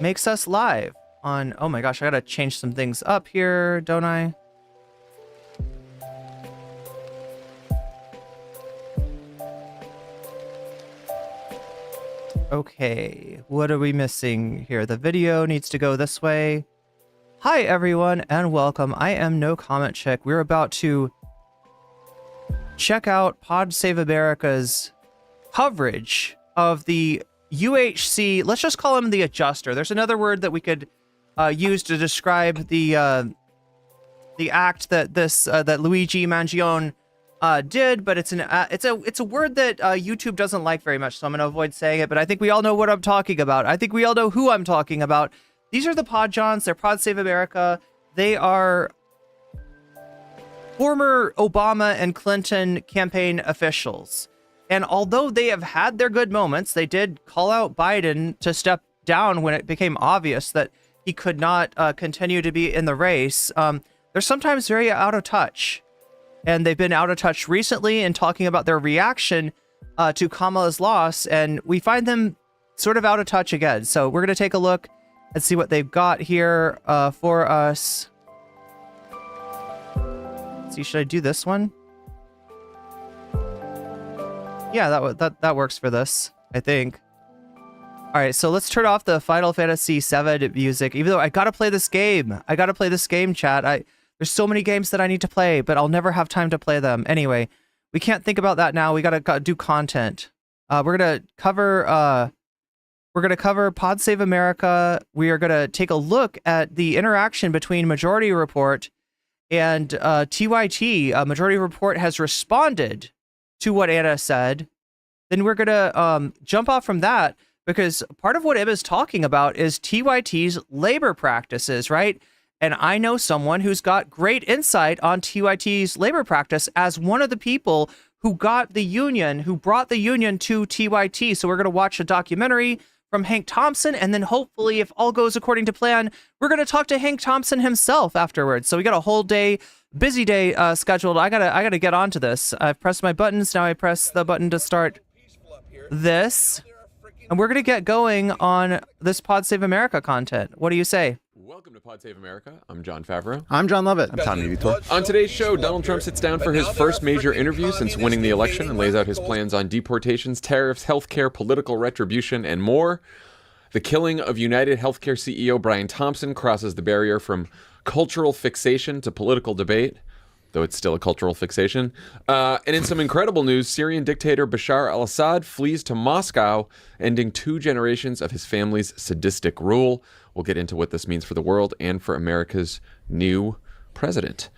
makes us live on... Oh my gosh, I gotta change some things up here, don't I? Okay, what are we missing here? The video needs to go this way. Hi everyone and welcome. I am nocommentchick. We're about to check out Pod Save America's coverage of the UHC. Let's just call him the adjuster. There's another word that we could use to describe the act that that Luigi Mangione did, but it's a word that YouTube doesn't like very much, so I'm gonna avoid saying it. But I think we all know what I'm talking about. I think we all know who I'm talking about. These are the Podjons. They're Pod Save America. They are former Obama and Clinton campaign officials. And although they have had their good moments, they did call out Biden to step down when it became obvious that he could not continue to be in the race. They're sometimes very out of touch. And they've been out of touch recently in talking about their reaction to Kamala's loss. And we find them sort of out of touch again. So we're going to take a look and see what they've got here for us. Let's see, should I do this one? Yeah, that works for this, I think. All right, so let's turn off the Final Fantasy VII music. Even though I gotta play this game. I gotta play this game, chat. There's so many games that I need to play, but I'll never have time to play them. Anyway, we can't think about that now. We gotta do content. We're gonna cover Pod Save America. We are gonna take a look at the interaction between Majority Report and TYT. Majority Report has responded to what Anna said. Then we're gonna jump off from that, because part of what Emma's talking about is TYT's labor practices, right? And I know someone who's got great insight on TYT's labor practice as one of the people who brought the union to TYT. So we're going to watch a documentary from Hank Thompson, and then hopefully, if all goes according to plan, we're going to talk to Hank Thompson himself afterwards. So we got a whole day, busy day scheduled. I gotta get onto this. I've pressed my buttons. Now I press the button to start this. And we're going to get going on this Pod Save America content. What do you say? Welcome to Pod Save America. I'm John Favreau. I'm John Lovett. I'm Tommy Vitor. On today's show, Donald Trump sits down for his first major interview since winning the election and lays out his plans on deportations, tariffs, healthcare, political retribution, and more. The killing of United Healthcare CEO Brian Thompson crosses the barrier from cultural fixation to political debate, though it's still a cultural fixation. And in some incredible news, Syrian dictator Bashar al-Assad flees to Moscow, ending 2 generations of his family's sadistic rule. We'll get into what this means for the world and for America's new president.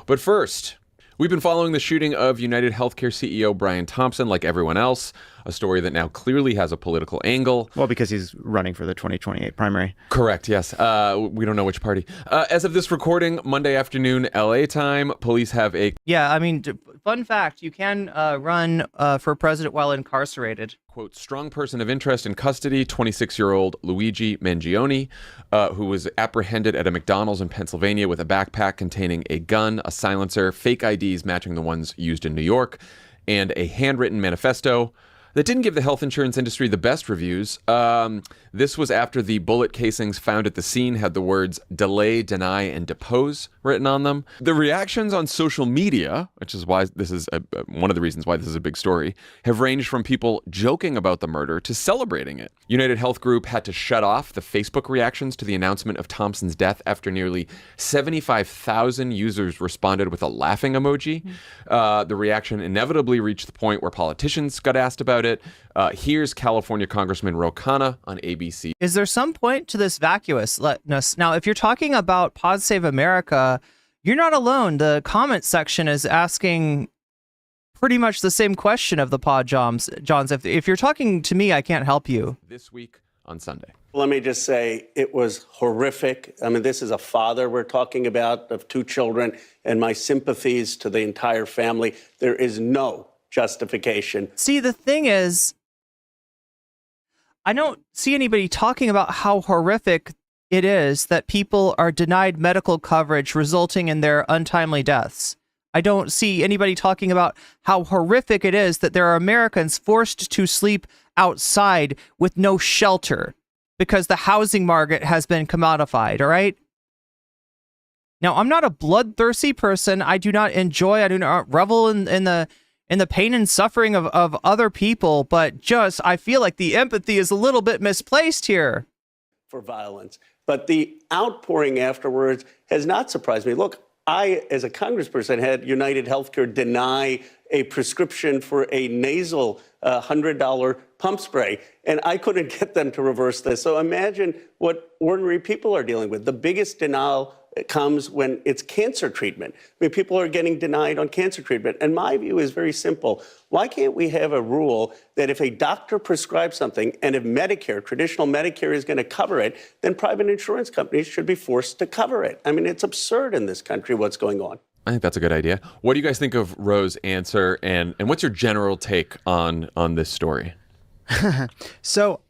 But first, we've been following the shooting of United Healthcare CEO Brian Thompson like everyone else, a story that now clearly has a political angle. Well, because he's running for the 2028 primary. Correct, yes. We don't know which party. As of this recording, Monday afternoon, LA time, police have a... Yeah, I mean, fun fact, you can run for president while incarcerated. Quote, strong person of interest in custody, 26-year-old Luigi Mangione, who was apprehended at a McDonald's in Pennsylvania with a backpack containing a gun, a silencer, fake IDs matching the ones used in New York, and a handwritten manifesto that didn't give the health insurance industry the best reviews. This was after the bullet casings found at the scene had the words delay, deny, and depose written on them. The reactions on social media, which is why this is one of the reasons why this is a big story, have ranged from people joking about the murder to celebrating it. United Health Group had to shut off the Facebook reactions to the announcement of Thompson's death after nearly 75,000 users responded with a laughing emoji. The reaction inevitably reached the point where politicians got asked about it. Here's California Congressman Ro Khanna on ABC. Is there some point to this vacuousness? Now, if you're talking about Pod Save America, you're not alone. The comment section is asking pretty much the same question of the Johns. If you're talking to me, I can't help you. This week on Sunday. Let me just say it was horrific. I mean, this is a father we're talking about of 2 children, and my sympathies to the entire family. There is no justification. See, the thing is, I don't see anybody talking about how horrific it is that people are denied medical coverage resulting in their untimely deaths. I don't see anybody talking about how horrific it is that there are Americans forced to sleep outside with no shelter. because the housing market has been commodified, all right? Now, I'm not a bloodthirsty person. I do not revel in the pain and suffering of other people, but just I feel like the empathy is a little bit misplaced here. For violence. But the outpouring afterwards has not surprised me. Look, I, as a congressperson, had United Healthcare deny a prescription for a nasal $100 pump spray, and I couldn't get them to reverse this. So imagine what ordinary people are dealing with. The biggest denial comes when it's cancer treatment. I mean, people are getting denied on cancer treatment. And my view is very simple. Why can't we have a rule that if a doctor prescribes something and if Medicare, traditional Medicare, is going to cover it, then private insurance companies should be forced to cover it? I mean, it's absurd in this country what's going on. I think that's a good idea. What do you guys think of Roe's answer, and what's your general take on this story? So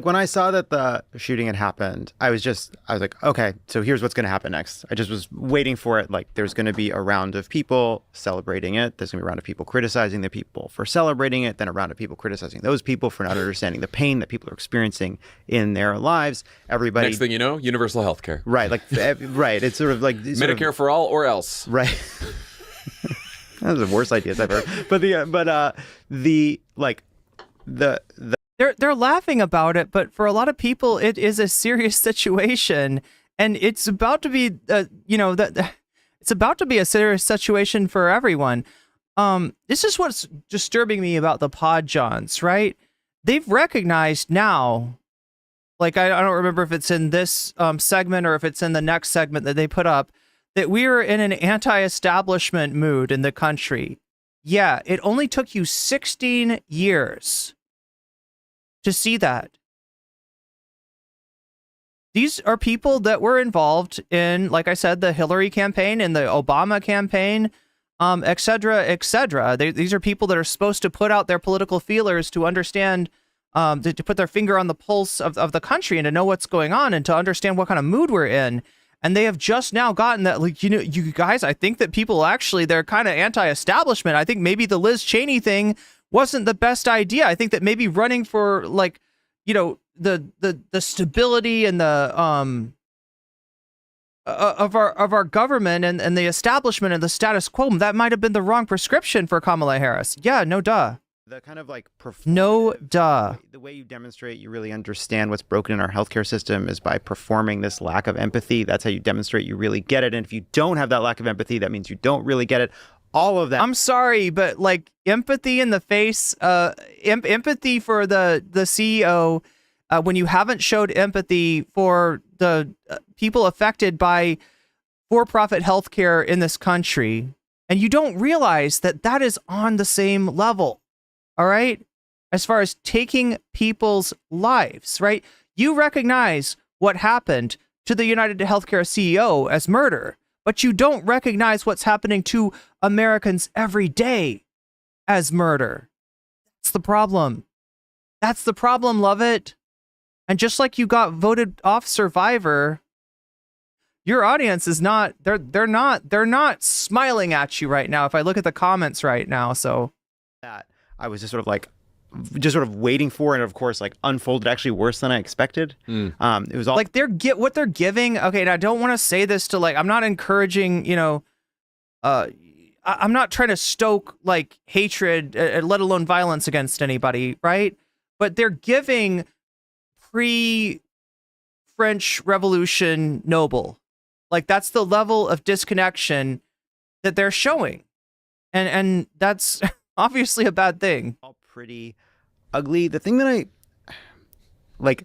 when I saw that the shooting had happened, I was like, okay, so here's what's going to happen next. I just was waiting for it. Like, there's going to be a round of people celebrating it. There's going to be a round of people criticizing the people for celebrating it. Then a round of people criticizing those people for not understanding the pain that people are experiencing in their lives. Everybody. Next thing you know, universal health care. Right. Like, right. It's sort of like Medicare for all or else. Right. That was the worst ideas I've heard. But They're laughing about it, but for a lot of people, it is a serious situation, and it's about to be, it's about to be a serious situation for everyone. This is what's disturbing me about the Pod Johns, right? They've recognized now, like I don't remember if it's in this segment or if it's in the next segment that they put up, that we are in an anti-establishment mood in the country. Yeah, it only took you 16 years to see that. These are people that were involved in, like I said, the Hillary campaign and the Obama campaign, et cetera, et cetera. These are people that are supposed to put out their political feelers to understand, to put their finger on the pulse of the country and to know what's going on and to understand what kind of mood we're in. And they have just now gotten that, like, you guys, I think that people actually, they're kind of anti-establishment. I think maybe the Liz Cheney thing wasn't the best idea. I think that maybe running for, like, the stability and the of our government and the establishment and the status quo, that might have been the wrong prescription for Kamala Harris. Yeah, no duh. The kind of like no duh. The way you demonstrate you really understand what's broken in our healthcare system is by performing this lack of empathy. That's how you demonstrate you really get it. And if you don't have that lack of empathy, that means you don't really get it. All of that. I'm sorry, but like empathy in the face, empathy for the CEO, when you haven't showed empathy for the people affected by for-profit healthcare in this country, and you don't realize that that is on the same level, all right? As far as taking people's lives, right? You recognize what happened to the United Healthcare CEO as murder, but you don't recognize what's happening to Americans every day as murder. That's the problem. That's the problem, love it. And just like you got voted off Survivor, your audience is not, they're not smiling at you right now if I look at the comments right now. So that I was just sort of waiting for, and of course, like, unfolded actually worse than I expected. It was all like what they're giving. Okay, and I don't want to say this to, like, I'm not encouraging, I'm not trying to stoke like hatred, let alone violence against anybody, right? But they're giving pre-French Revolution noble. Like, that's the level of disconnection that they're showing, and that's obviously a bad thing. All pretty ugly. The thing that I like,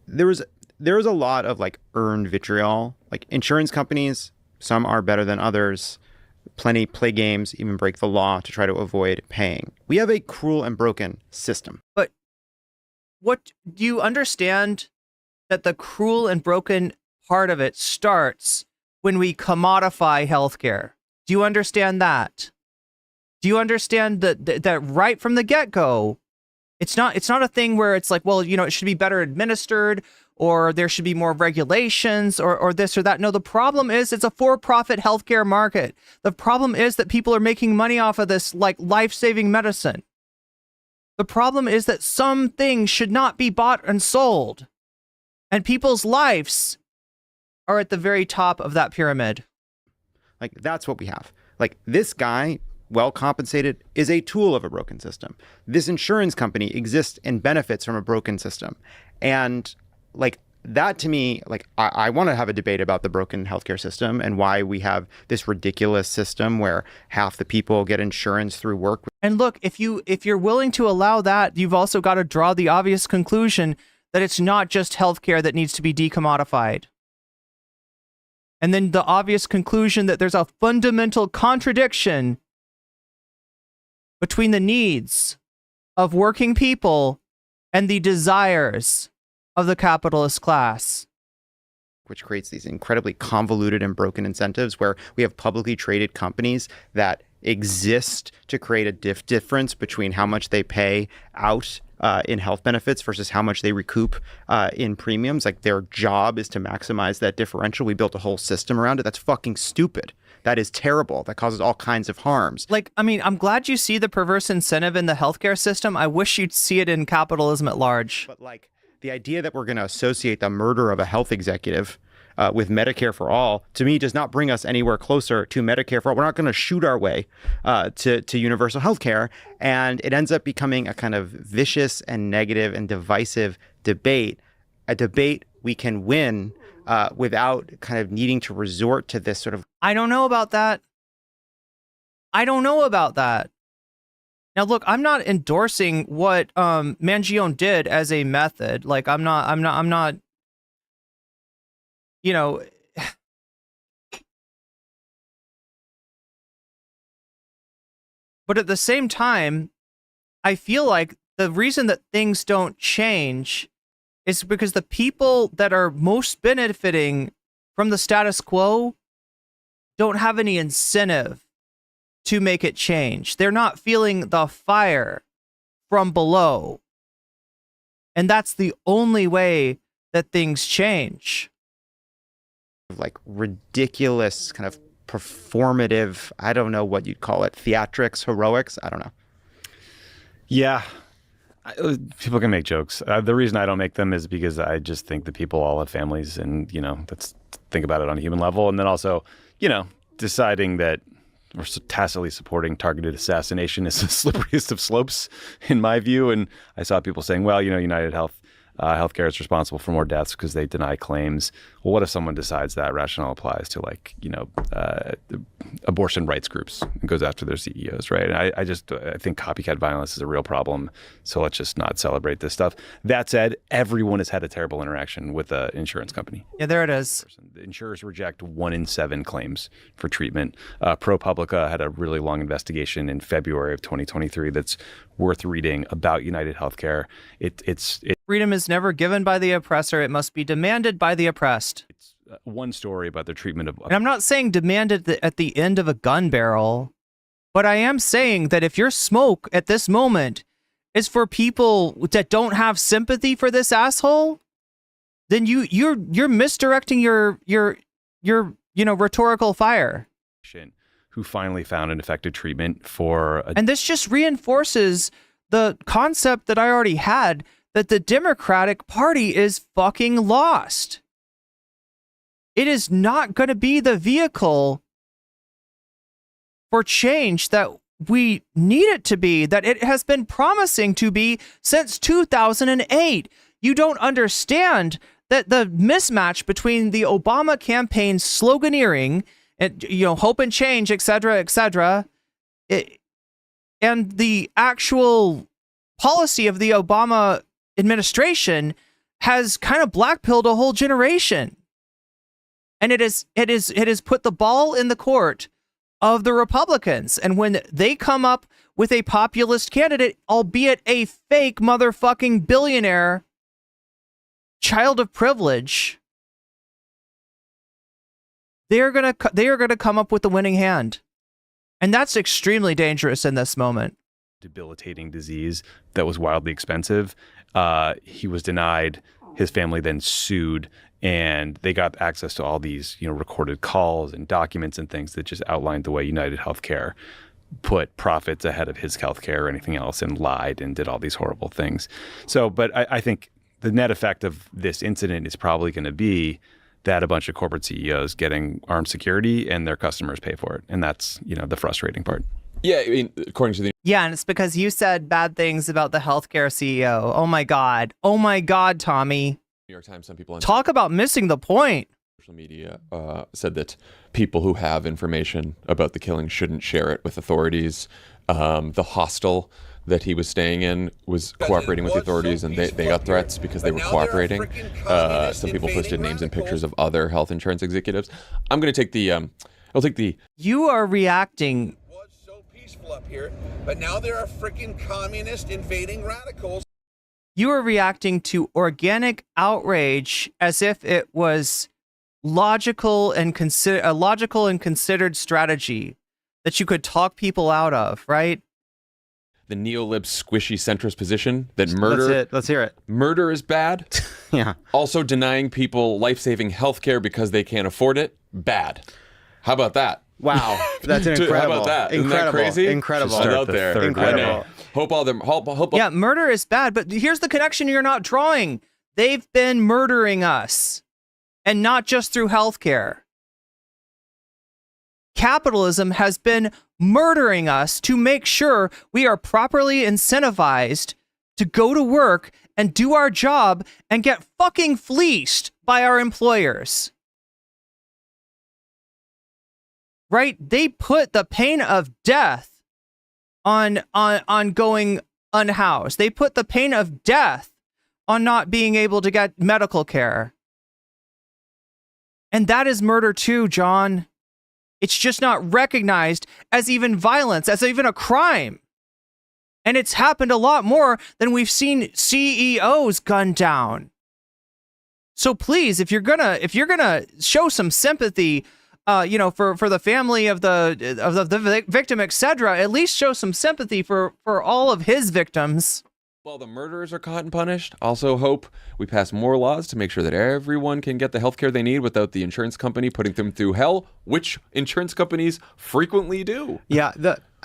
there was a lot of like earned vitriol. Like, insurance companies, some are better than others. Plenty play games, even break the law to try to avoid paying. We have a cruel and broken system. But what do you understand that the cruel and broken part of it starts when we commodify healthcare? Do you understand that? Do you understand that right from the get-go, it's not a thing where it's like, well, it should be better administered, or there should be more regulations, or this or that. No, the problem is it's a for-profit healthcare market. The problem is that people are making money off of this, like, life-saving medicine. The problem is that some things should not be bought and sold. And people's lives are at the very top of that pyramid. Like, that's what we have. Like, this guy, well compensated, is a tool of a broken system. This insurance company exists and benefits from a broken system. And like, that to me, like, I want to have a debate about the broken healthcare system and why we have this ridiculous system where half the people get insurance through work. And look, if you're willing to allow that, you've also got to draw the obvious conclusion that it's not just healthcare that needs to be decommodified. And then the obvious conclusion that there's a fundamental contradiction between the needs of working people and the desires of the capitalist class. Which creates these incredibly convoluted and broken incentives where we have publicly traded companies that exist to create a difference between how much they pay out in health benefits versus how much they recoup in premiums. Like, their job is to maximize that differential. We built a whole system around it. That's fucking stupid. That is terrible. That causes all kinds of harms. Like, I mean, I'm glad you see the perverse incentive in the healthcare system. I wish you'd see it in capitalism at large. But like, the idea that we're going to associate the murder of a health executive with Medicare for all, to me, does not bring us anywhere closer to Medicare for all. We're not going to shoot our way to universal health care. And it ends up becoming a kind of vicious and negative and divisive debate, a debate we can win without kind of needing to resort to this sort of... I don't know about that. I don't know about that. Now, look, I'm not endorsing what Mangione did as a method. Like, I'm not, you know, but at the same time, I feel like the reason that things don't change is because the people that are most benefiting from the status quo don't have any incentive to make it change. They're not feeling the fire from below. And that's the only way that things change. Like, ridiculous kind of performative, I don't know what you'd call it, theatrics, heroics, I don't know. Yeah. People can make jokes. The reason I don't make them is because I just think that people all have families and, you know, let's think about it on a human level. And then also, you know, deciding that we're tacitly supporting targeted assassination is the slipperiest of slopes, in my view. And I saw people saying, well, you know, United Healthcare is responsible for more deaths because they deny claims. Well, what if someone decides that rationale applies to, like, you know, abortion rights groups and goes after their CEOs, right? And I think copycat violence is a real problem. So let's just not celebrate this stuff. That said, everyone has had a terrible interaction with an insurance company. Yeah, there it is. The insurers reject 1 in 7 claims for treatment. ProPublica had a really long investigation in February of 2023 that's worth reading about United Healthcare. Freedom is never given by the oppressor. It must be demanded by the oppressed. It's one story about the treatment of... And I'm not saying demanded at the end of a gun barrel, but I am saying that if your smoke at this moment is for people that don't have sympathy for this asshole, then you're misdirecting your rhetorical fire. Who finally found an effective treatment for... And this just reinforces the concept that I already had, that the Democratic Party is fucking lost. It is not going to be the vehicle for change that we need it to be, that it has been promising to be since 2008. You don't understand that the mismatch between the Obama campaign sloganeering and, you know, hope and change, et cetera, and the actual policy of the Obama administration has kind of blackpilled a whole generation. And it has put the ball in the court of the Republicans. And when they come up with a populist candidate, albeit a fake motherfucking billionaire, child of privilege, they are gonna come up with the winning hand. And that's extremely dangerous in this moment. Debilitating disease that was wildly expensive. He was denied. His family then sued, and they got access to all these, you know, recorded calls and documents and things that just outlined the way United Healthcare put profits ahead of his healthcare or anything else and lied and did all these horrible things. So, but I think the net effect of this incident is probably going to be that a bunch of corporate CEOs getting armed security and their customers pay for it. And that's, the frustrating part. Yeah, I mean, according to the Yeah, and it's because you said bad things about the healthcare CEO. Oh my God. Oh my God, Tommy. New York Times, some people on Talk about missing the point. social media said that people who have information about the killing shouldn't share it with authorities. The hostel that he was staying in was cooperating with the authorities, and they got threats because they were cooperating. Some people posted names and pictures of other health insurance executives. I'm going to take the, I'll take the. You are reacting. Was so peaceful up here, but now there are freaking communist invading radicals. You are reacting to organic outrage as if it was a logical and considered strategy that you could talk people out of, right? The neolib squishy centrist position that murder. That's it. Let's hear it. Murder is bad. Yeah. Also denying people life-saving health care because they can't afford it. Bad. How about that? Wow. That's an Dude, incredible. how about that? Isn't that Incredible. crazy? Incredible. Just out the there. third Incredible. I know. Hope all them. Hope. Yeah, murder is bad, but here's the connection you're not drawing. They've been murdering us, and not just through healthcare. Capitalism has been murdering us to make sure we are properly incentivized to go to work and do our job and get fucking fleeced by our employers. Right? They put the pain of death on going unhoused. They put the pain of death on not being able to get medical care. And that is murder too, John. It's just not recognized as even violence, as even a crime. And it's happened a lot more than we've seen CEOs gunned down. So please, if you're gonna show some sympathy, for the family of the victim, etc., at least show some sympathy for all of his victims. While the murderers are caught and punished, also hope we pass more laws to make sure that everyone can get the health care they need without the insurance company putting them through hell, which insurance companies frequently do. Yeah.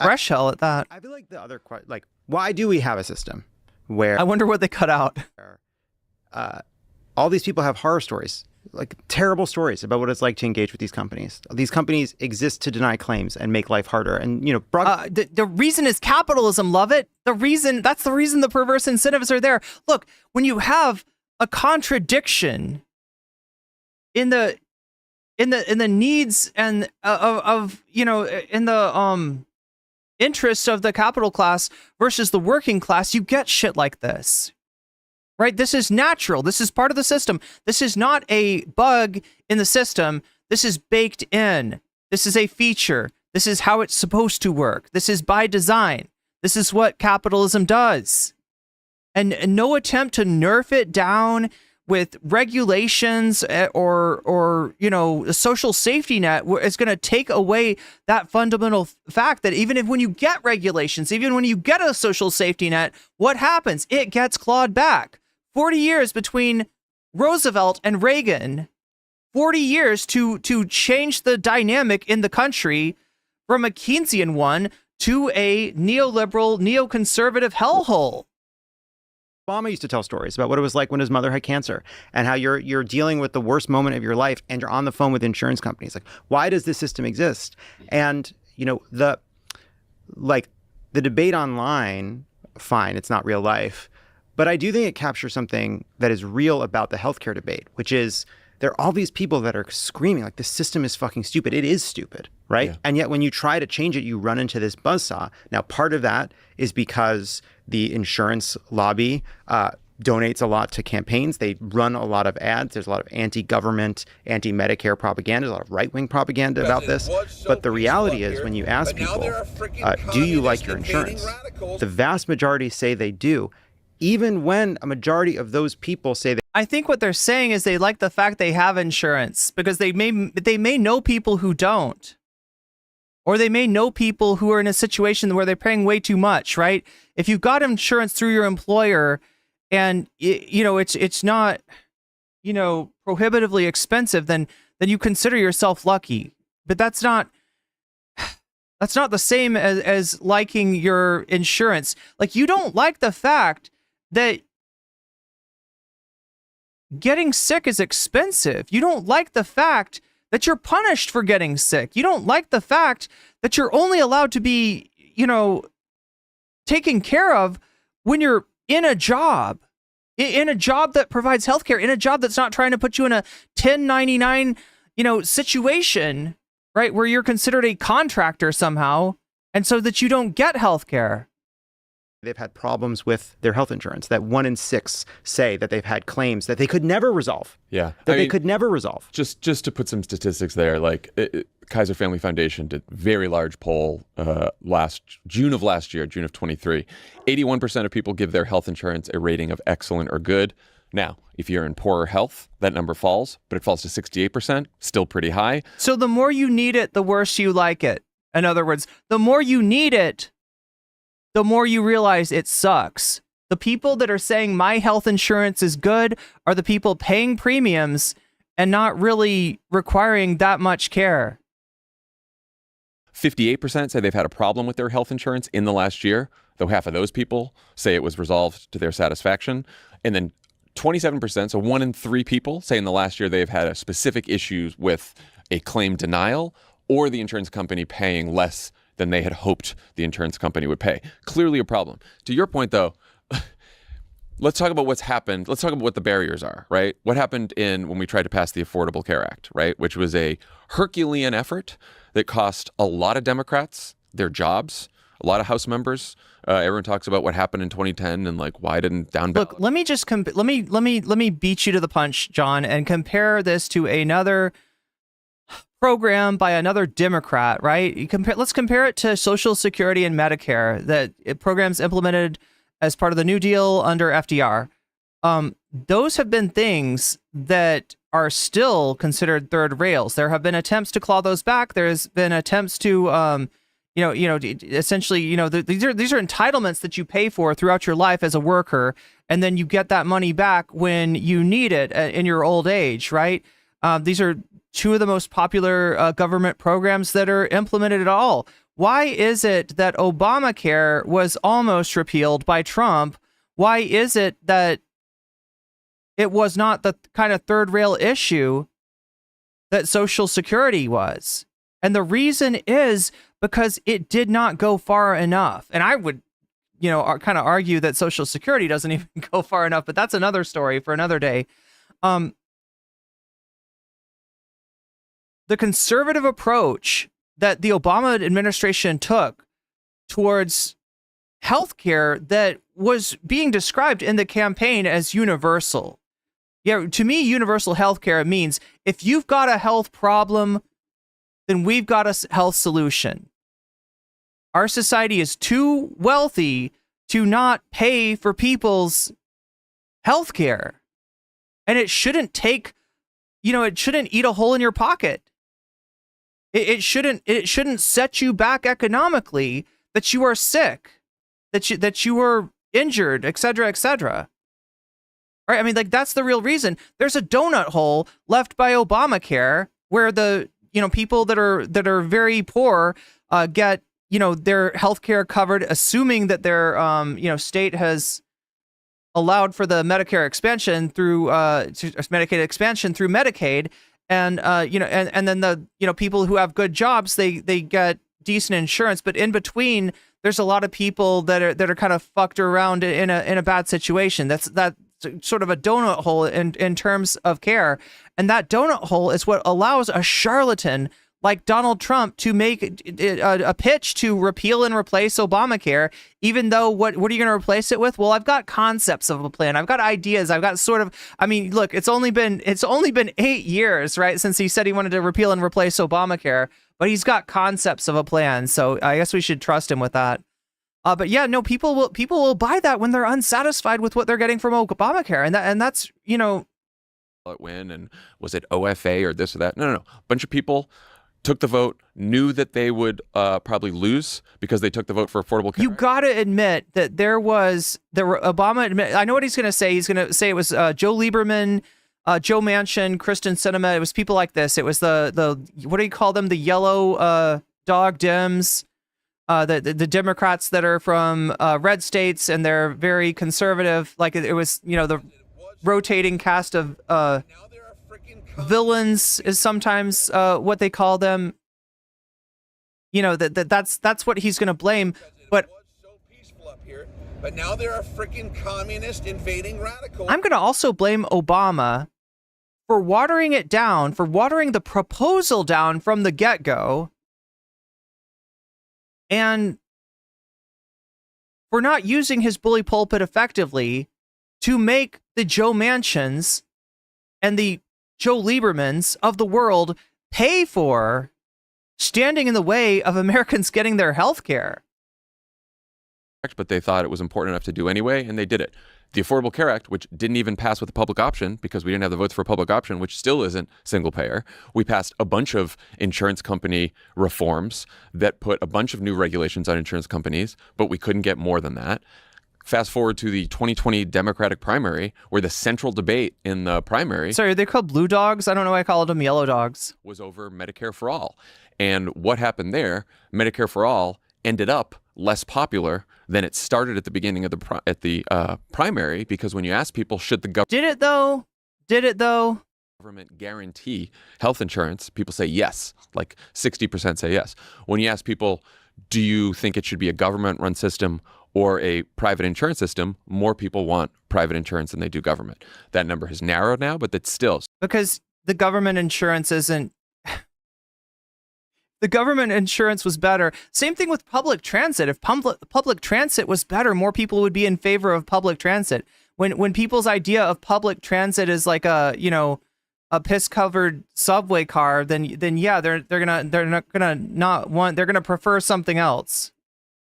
Fresh hell at that. I feel like the other question, like, why do we have a system where I wonder what they cut out. all these people have horror stories, like terrible stories about what it's like to engage with these companies? These companies exist to deny claims and make life harder. And, The reason is capitalism, love it. That's the reason the perverse incentives are there. Look, when you have a contradiction in the needs and in the interests of the capital class versus the working class, you get shit like this. Right? This is natural. This is part of the system. This is not a bug in the system. This is baked in. This is a feature. This is how it's supposed to work. This is by design. This is what capitalism does. And no attempt to nerf it down with regulations or a social safety net is going to take away that fundamental fact that even when you get regulations, even when you get a social safety net, what happens? It gets clawed back. 40 years between Roosevelt and Reagan, 40 years to change the dynamic in the country from a Keynesian one to a neoliberal, neoconservative hellhole. Obama used to tell stories about what it was like when his mother had cancer and how you're dealing with the worst moment of your life and you're on the phone with insurance companies. Like, why does this system exist? And, the debate online, fine, it's not real life. But I do think it captures something that is real about the healthcare debate, which is there are all these people that are screaming like the system is fucking stupid. It is stupid, right? Yeah. And yet when you try to change it, you run into this buzzsaw. Now, part of that is because the insurance lobby donates a lot to campaigns. They run a lot of ads. There's a lot of anti-government, anti-Medicare propaganda. There's a lot of right-wing propaganda about this. But the reality is when you ask people, do you like your insurance? The vast majority say they do. Even when a majority of those people say that. I think what they're saying is they like the fact they have insurance because they may know people who don't. Or they may know people who are in a situation where they're paying way too much, right? If you've got insurance through your employer and it's not, prohibitively expensive, then you consider yourself lucky. But that's not That's not the same as liking your insurance. Like, you don't like the fact that getting sick is expensive. You don't like the fact that you're punished for getting sick. You don't like the fact that you're only allowed to be, taken care of when you're in a job that provides healthcare, in a job that's not trying to put you in a 1099, situation, right, where you're considered a contractor somehow, and so that you don't get healthcare. They've had problems with their health insurance, that 1 in 6 say that they've had claims that they could never resolve. Yeah. They could never resolve. Just to put some statistics there, like Kaiser Family Foundation did a very large poll June of last year, June of 23. 81% of people give their health insurance a rating of excellent or good. Now, if you're in poorer health, that number falls, but it falls to 68%, still pretty high. So the more you need it, the worse you like it. In other words, the more you need it, the more you realize it sucks. The people that are saying my health insurance is good are the people paying premiums and not really requiring that much care. 58% say they've had a problem with their health insurance in the last year, though half of those people say it was resolved to their satisfaction. And then 27%, so 1 in 3 people, say in the last year they've had a specific issues with a claim denial or the insurance company paying less than they had hoped the insurance company would pay. Clearly a problem. To your point, though, let's talk about what's happened. Let's talk about what the barriers are, right? What happened when we tried to pass the Affordable Care Act, right? Which was a Herculean effort that cost a lot of Democrats their jobs, a lot of House members. Everyone talks about what happened in 2010 and like why didn't down ballot. Look, let me just let me beat you to the punch, John, and compare this to another program by another Democrat, right? Let's compare it to Social Security and Medicare, programs implemented as part of the New Deal under FDR. Those have been things that are still considered third rails. There have been attempts to claw those back. There's been attempts to, essentially, these are entitlements that you pay for throughout your life as a worker, and then you get that money back when you need it in your old age, right? These are two of the most popular government programs that are implemented at all. Why is it that Obamacare was almost repealed by Trump? Why is it that it was not the kind of third rail issue that Social Security was? And the reason is because it did not go far enough. And I would, kind of argue that Social Security doesn't even go far enough, but that's another story for another day. The conservative approach that the Obama administration took towards healthcare that was being described in the campaign as universal. Yeah, to me, universal healthcare means if you've got a health problem, then we've got a health solution. Our society is too wealthy to not pay for people's healthcare. And it shouldn't take, it shouldn't eat a hole in your pocket. It shouldn't set you back economically that you are sick, that you are injured, et cetera, et cetera. Right? I mean, like, that's the real reason. There's a donut hole left by Obamacare where the people that are very poor get their healthcare covered, assuming that their state has allowed for the Medicare expansion through Medicaid expansion through Medicaid. And and then the people who have good jobs, they get decent insurance, but in between there's a lot of people that are kind of fucked around in a bad situation. That's sort of a donut hole in terms of care, and that donut hole is what allows a charlatan like Donald Trump to make a pitch to repeal and replace Obamacare, even though what are you going to replace it with? Well, I've got concepts of a plan. I've got ideas. I've got look, it's only been 8 years, right, since he said he wanted to repeal and replace Obamacare, but he's got concepts of a plan. So I guess we should trust him with that. But yeah, no, people will buy that when they're unsatisfied with what they're getting from Obamacare, and that's win, and was it OFA or this or that? No. A bunch of people took the vote, knew that they would probably lose because they took the vote for Affordable Care. You got to admit that Obama. I know what he's going to say. He's going to say it was Joe Lieberman, Joe Manchin, Kristen Sinema. It was people like this. It was the what do you call them? The yellow dog Dems, the Democrats that are from red states, and they're very conservative. Like it was, the rotating cast of villains is sometimes what they call them. That's what he's going to blame. But but now there are freaking communist invading radicals. I'm going to also blame Obama for watering it down, for watering the proposal down from the get-go, and for not using his bully pulpit effectively to make the Joe Manchins and the Joe Liebermans of the world pay for standing in the way of Americans getting their health care. But they thought it was important enough to do anyway, and they did it. The Affordable Care Act, which didn't even pass with a public option because we didn't have the votes for a public option, which still isn't single payer. We passed a bunch of insurance company reforms that put a bunch of new regulations on insurance companies, but we couldn't get more than that. Fast forward to the 2020 Democratic primary, where the central debate in the primary... Sorry, are they called blue dogs? I don't know why I called them yellow dogs. ...was over Medicare for All. And what happened there, Medicare for All ended up less popular than it started at the beginning of the primary, because when you ask people, should the government... Did it though? Government guarantee health insurance, people say yes. Like 60% say yes. When you ask people, do you think it should be a government-run system or a private insurance system, more people want private insurance than they do government. That number has narrowed now, but that's still... Because the government insurance isn't... The government insurance was better. Same thing with public transit. If public transit was better, more people would be in favor of public transit. When people's idea of public transit is like a piss-covered subway car, then yeah, they're gonna prefer something else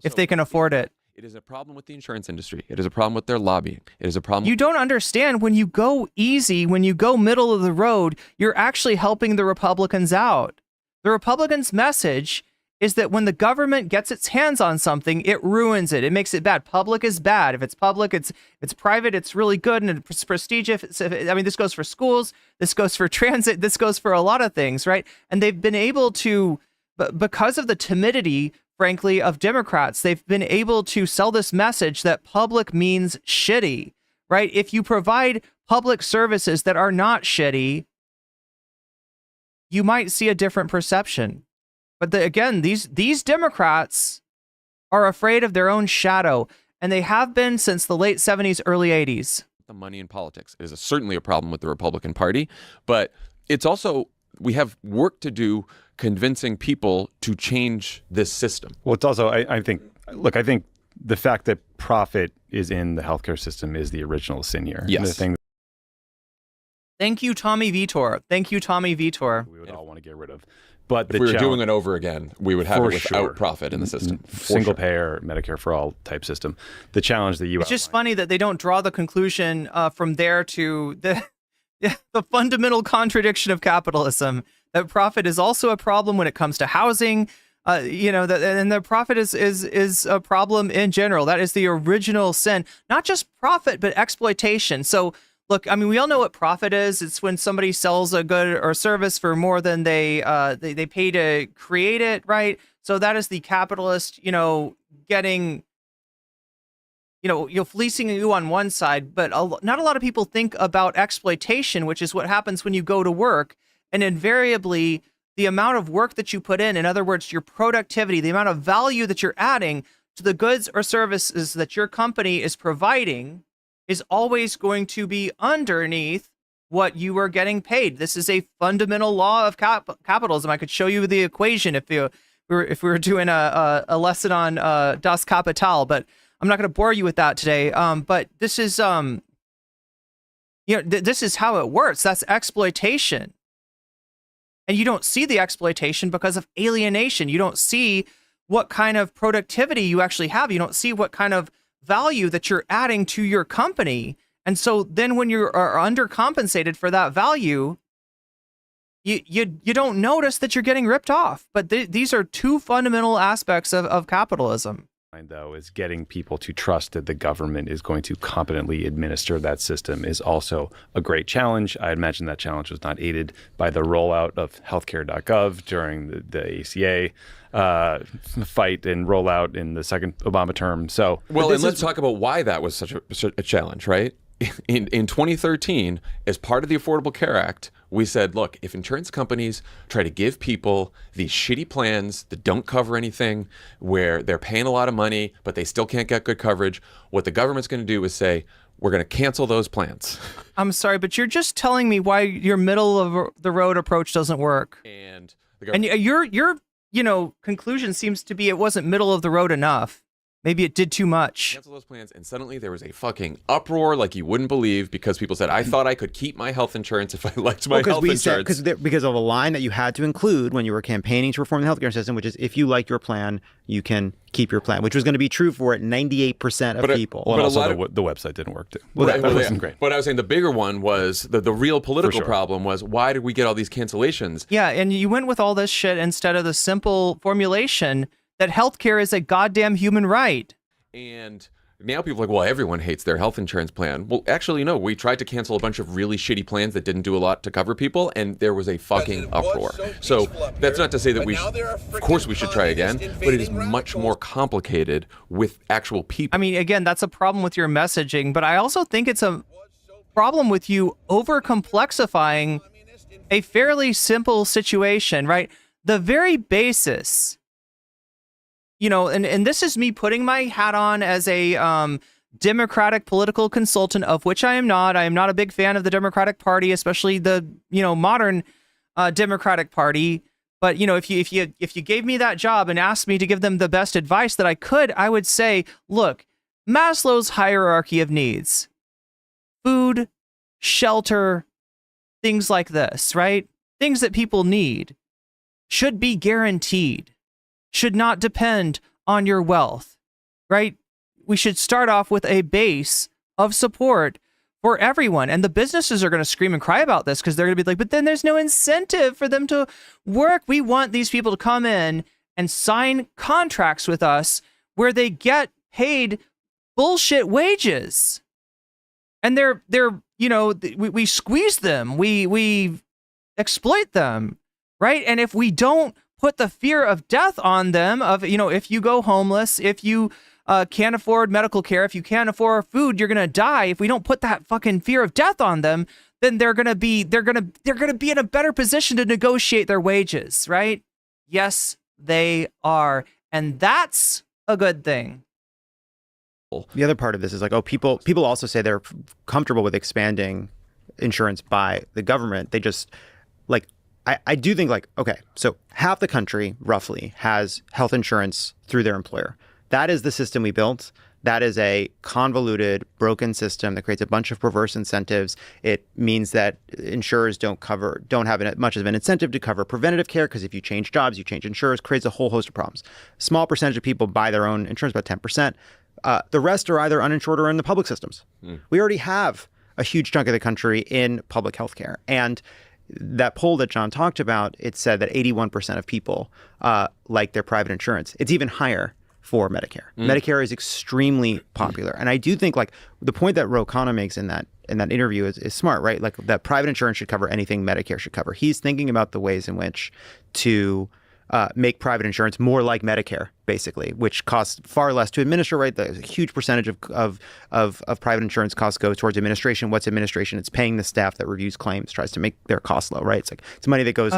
if they can afford it. It is a problem with the insurance industry. It is a problem with their lobbying. It is a problem. You don't understand, when you go easy, when you go middle of the road, you're actually helping the Republicans out. The Republicans' message is that when the government gets its hands on something, it ruins it. It makes it bad. Public is bad. If it's public, it's private, it's really good and it's prestigious. I mean, this goes for schools, this goes for transit, this goes for a lot of things, right? And they've been able to, because of the timidity, frankly, of Democrats, they've been able to sell this message that public means shitty, right? If you provide public services that are not shitty, you might see a different perception. But again, these Democrats are afraid of their own shadow, and they have been since the late 70s, early 80s. The money in politics is certainly a problem with the Republican Party, but it's also, we have work to do convincing people to change this system. Well, it's also, I think the fact that profit is in the healthcare system is the original sin here. Yes. Thank you, Tommy Vitor. Thank you, Tommy Vitor. We would all want to get rid of. But if we were doing it over again, we would have it without profit in the system. Single payer, Medicare for all type system. The challenge that you It's just funny that they don't draw the conclusion from there to the fundamental contradiction of capitalism, that profit is also a problem when it comes to housing, and the profit is a problem in general. That is the original sin, not just profit, but exploitation. So look, I mean, we all know what profit is. It's when somebody sells a good or service for more than they pay to create it, right? So that is the capitalist, getting, fleecing you on one side, but not a lot of people think about exploitation, which is what happens when you go to work. And invariably, the amount of work that you put in other words, your productivity, the amount of value that you're adding to the goods or services that your company is providing, is always going to be underneath what you are getting paid. This is a fundamental law of capitalism. I could show you the equation if we were doing a lesson on Das Kapital, but I'm not going to bore you with that today. But this is this is how it works. That's exploitation, and you don't see the exploitation because of alienation. You don't see what kind of productivity you actually have. You don't see what kind of value that you're adding to your company. And so then when you are undercompensated for that value, you don't notice that you're getting ripped off. But these are two fundamental aspects of capitalism. though, is getting people to trust that the government is going to competently administer that system is also a great challenge. I imagine that challenge was not aided by the rollout of healthcare.gov during the ACA fight and rollout in the second Obama term. So, well, and let's talk about why that was such a challenge, right? In 2013, as part of the Affordable Care Act, we said, look, if insurance companies try to give people these shitty plans that don't cover anything, where they're paying a lot of money, but they still can't get good coverage, what the government's going to do is say, we're going to cancel those plans. I'm sorry, but you're just telling me why your middle of the road approach doesn't work. And your conclusion seems to be it wasn't middle of the road enough. Maybe it did too much. Cancel those plans, and suddenly there was a fucking uproar like you wouldn't believe, because people said, I thought I could keep my health insurance if I liked my health insurance. Because of a line that you had to include when you were campaigning to reform the healthcare system, which is if you like your plan, you can keep your plan, which was going to be true for 98% of people. Well, also the website didn't work too. Well, that wasn't great. But I was saying the bigger one was the real political sure. problem was, why did we get all these cancellations? Yeah, and you went with all this shit instead of the simple formulation that healthcare is a goddamn human right. And now people are like, well, everyone hates their health insurance plan. Well, actually, no. We tried to cancel a bunch of really shitty plans that didn't do a lot to cover people, and there was a fucking uproar. So that's not to say that of course we should try again, but it is much more complicated with actual people. I mean, again, that's a problem with your messaging, but I also think it's a problem with you over-complexifying a fairly simple situation, right? The very basis... and this is me putting my hat on as a Democratic political consultant, of which I am not. I am not a big fan of the Democratic Party, especially the, modern Democratic Party. But, if you gave me that job and asked me to give them the best advice that I could, I would say, look, Maslow's hierarchy of needs, food, shelter, things like this, right? Things that people need should be guaranteed. Should not depend on your wealth, right? We should start off with a base of support for everyone. And the businesses are going to scream and cry about this because they're going to be like, but then there's no incentive for them to work. We want these people to come in and sign contracts with us where they get paid bullshit wages. And we squeeze them. We exploit them, right? And if we don't put the fear of death on them of, if you go homeless, if you can't afford medical care, if you can't afford food, you're going to die. If we don't put that fucking fear of death on them, then they're going to be in a better position to negotiate their wages, right? Yes, they are. And that's a good thing. The other part of this is like, people also say they're comfortable with expanding insurance by the government. They just I do think okay, so half the country roughly has health insurance through their employer. That is the system we built. That is a convoluted, broken system that creates a bunch of perverse incentives. It means that insurers don't have much of an incentive to cover preventative care, because if you change jobs, you change insurers, creates a whole host of problems. Small percentage of people buy their own insurance, about 10%. The rest are either uninsured or in the public systems. We already have a huge chunk of the country in public health care. And that poll that John talked about, it said that 81% of people like their private insurance. It's even higher for Medicare. Medicare is extremely popular. And I do think the point that Ro Khanna makes in that interview is smart, right? Like that private insurance should cover anything Medicare should cover. He's thinking about the ways in which to make private insurance more like Medicare, basically, which costs far less to administer, right? The huge percentage of private insurance costs goes towards administration. What's administration? It's paying the staff that reviews claims, tries to make their costs low, right? It's money that goes...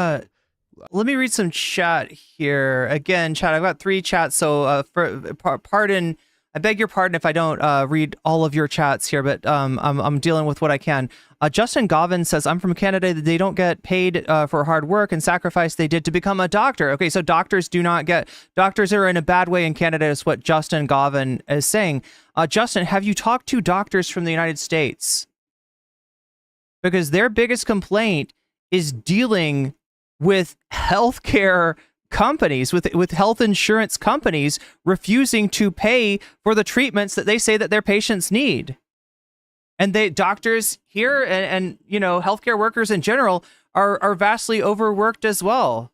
Let me read some chat here. Again, chat, I've got 3 chats, so pardon... I beg your pardon if I don't read all of your chats here, but I'm dealing with what I can. Justin Govin says, I'm from Canada. They don't get paid for hard work and sacrifice they did to become a doctor. Okay, so doctors are in a bad way in Canada is what Justin Govin is saying. Justin, have you talked to doctors from the United States? Because their biggest complaint is dealing with healthcare companies, with health insurance companies refusing to pay for the treatments that they say that their patients need. And doctors here and healthcare workers in general are vastly overworked as well.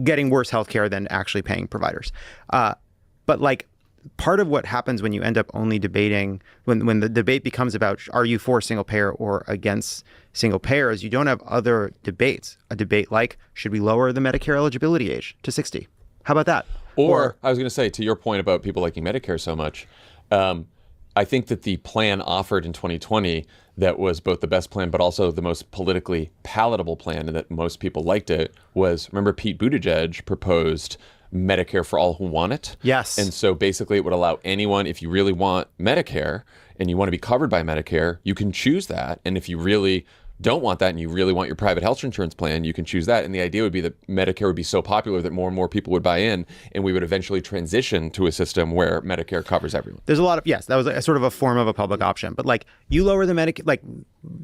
getting worse healthcare than actually paying providers. But like, part of what happens when you end up only debating, when the debate becomes about are you for single payer or against single payer, is you don't have other debates. A debate like, should we lower the Medicare eligibility age to 60? How about that? Or I was going to say, to your point about people liking Medicare so much, I think that the plan offered in 2020 that was both the best plan but also the most politically palatable plan and that most people liked it was, remember Pete Buttigieg proposed Medicare for all who want it? Yes. And so basically it would allow anyone, if you really want Medicare and you want to be covered by Medicare, you can choose that. And if you really don't want that and you really want your private health insurance plan, you can choose that. And the idea would be that Medicare would be so popular that more and more people would buy in, and we would eventually transition to a system where Medicare covers everyone. There's a lot of, yes, that was a sort of a form of a public option. But like, you lower the Medicare, like,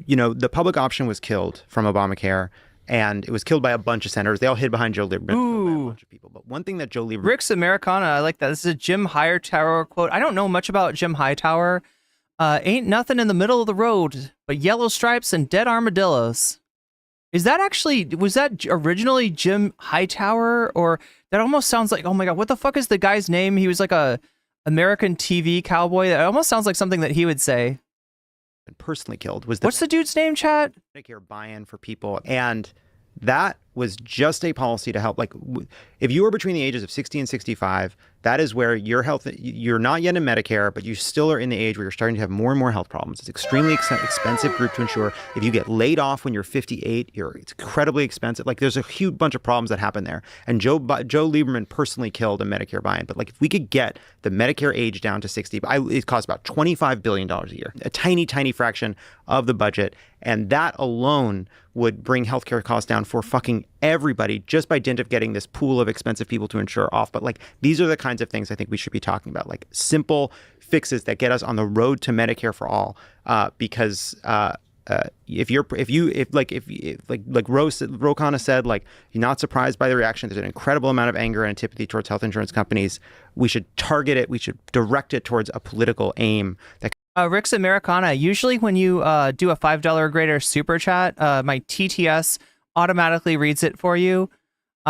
you know, the public option was killed from Obamacare, and it was killed by a bunch of senators. They all hid behind Joe Lieberman. Killed by a bunch of people. But one thing that Joe Lieberman... Rick's Americana, I like that. This is a Jim Hightower quote. I don't know much about Jim Hightower. Ain't nothing in the middle of the road but yellow stripes and dead armadillos. Is that actually, was that originally Jim Hightower? Or that almost sounds like, oh my God, what the fuck is the guy's name? He was like a American TV cowboy. That almost sounds like something that he would say. Personally killed was what's the dude's name, chat? Medicare buy-in for people. And that was just a policy to help. Like, if you were between the ages of 60 and 65, that is where your health, you're not yet in Medicare, but you still are in the age where you're starting to have more and more health problems. It's extremely expensive group to insure. If you get laid off when you're 58, it's incredibly expensive. Like, there's a huge bunch of problems that happen there. And Joe Lieberman personally killed a Medicare buy-in. But like, if we could get the Medicare age down to 60, it costs about $25 billion a year, a tiny, tiny fraction of the budget. And that alone would bring healthcare costs down for fucking everybody just by dint of getting this pool of expensive people to insure off. But like, these are the kinds of things I think we should be talking about, like simple fixes that get us on the road to Medicare for all. Because if Ro Khanna said, like, you're not surprised by the reaction. There's an incredible amount of anger and antipathy towards health insurance companies. We should target it. We should direct it towards a political aim that. Rick's Americana, usually when you do a $5 or greater super chat, my TTS automatically reads it for you.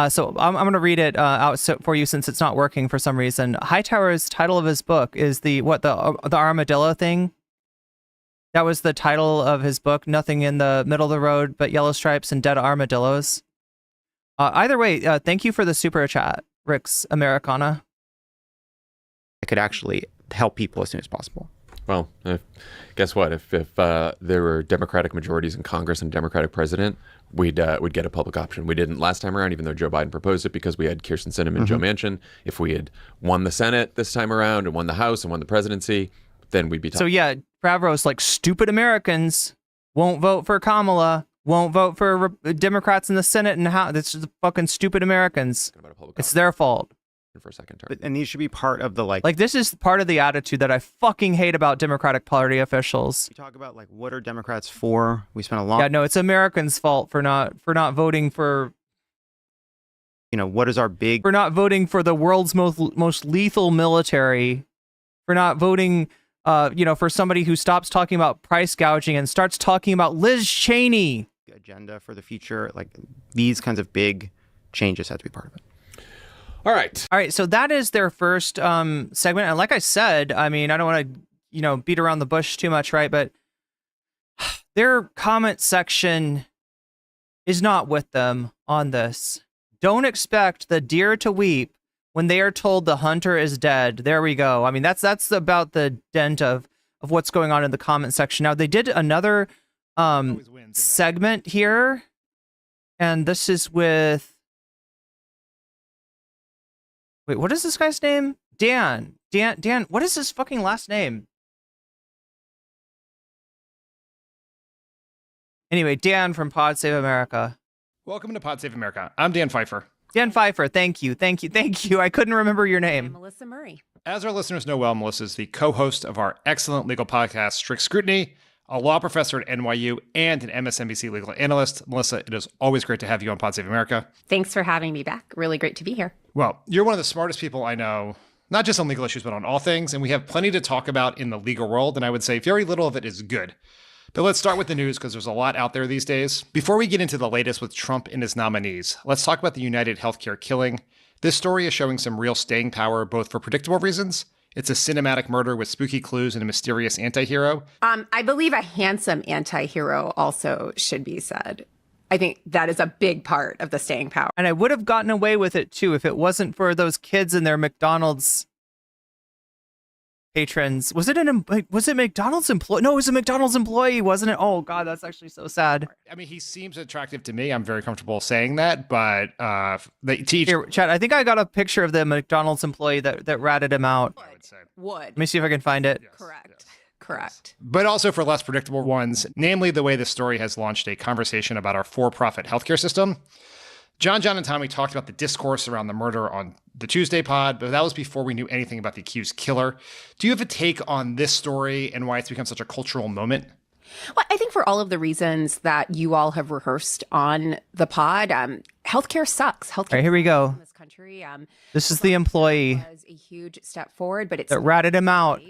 So I'm going to read it out for you since it's not working for some reason. Hightower's title of his book is the armadillo thing. That was the title of his book, Nothing in the Middle of the Road but Yellow Stripes and Dead Armadillos. Either way, thank you for the super chat, Rick's Americana. I could actually help people as soon as possible. Well, guess what? If there were Democratic majorities in Congress and Democratic president, we'd get a public option. We didn't last time around, even though Joe Biden proposed it, because we had Kyrsten Sinema and Joe Manchin. If we had won the Senate this time around and won the House and won the presidency, then we'd be talking. So yeah, Favreau's like, stupid Americans won't vote for Kamala, won't vote for Democrats in the Senate and House. It's just fucking stupid Americans. It's their fault. For a second term. And these should be part of the like this is part of the attitude that I fucking hate about Democratic Party officials. We talk about like, what are Democrats for? We spent a long it's Americans' fault for not voting for, what is our big, for not voting for the world's most lethal military, for not voting for somebody who stops talking about price gouging and starts talking about Liz Cheney agenda for the future. Like, these kinds of big changes have to be part of it. All right. So that is their first segment. And like I said, I mean, I don't want to, beat around the bush too much, right? But their comment section is not with them on this. Don't expect the deer to weep when they are told the hunter is dead. There we go. I mean, that's about the dent of what's going on in the comment section. Now, they did another segment here, and this is with... Wait, what is this guy's name? Dan, what is his fucking last name? Anyway, Dan from Pod Save America. Welcome to Pod Save America. I'm Dan Pfeiffer. Dan Pfeiffer, thank you. I couldn't remember your name. I'm Melissa Murray. As our listeners know well, Melissa is the co-host of our excellent legal podcast, Strict Scrutiny, a law professor at NYU, and an MSNBC legal analyst. Melissa, it is always great to have you on Pod Save America. Thanks for having me back. Really great to be here. Well, you're one of the smartest people I know, not just on legal issues, but on all things. And we have plenty to talk about in the legal world. And I would say very little of it is good. But let's start with the news because there's a lot out there these days. Before we get into the latest with Trump and his nominees, let's talk about the United Healthcare killing. This story is showing some real staying power, both for predictable reasons. It's a cinematic murder with spooky clues and a mysterious anti-hero. I believe a handsome anti-hero also should be said. I think that is a big part of the staying power. And I would have gotten away with it too if it wasn't for those kids and their McDonald's patrons. Was it McDonald's employee? No, it was a McDonald's employee, wasn't it? Oh God, that's actually so sad. I mean, he seems attractive to me. I'm very comfortable saying that, but Here, Chad, I think I got a picture of the McDonald's employee that ratted him out. I would say. Would. Let me see if I can find it. Correct. Correct. But also for less predictable ones, namely the way this story has launched a conversation about our for-profit healthcare system. John, and Tommy talked about the discourse around the murder on the Tuesday pod, but that was before we knew anything about the accused killer. Do you have a take on this story and why it's become such a cultural moment? Well, I think for all of the reasons that you all have rehearsed on the pod, healthcare sucks. Healthcare All right, here we go. in this country. This is the employee was a huge step forward, but it's that ratted him out.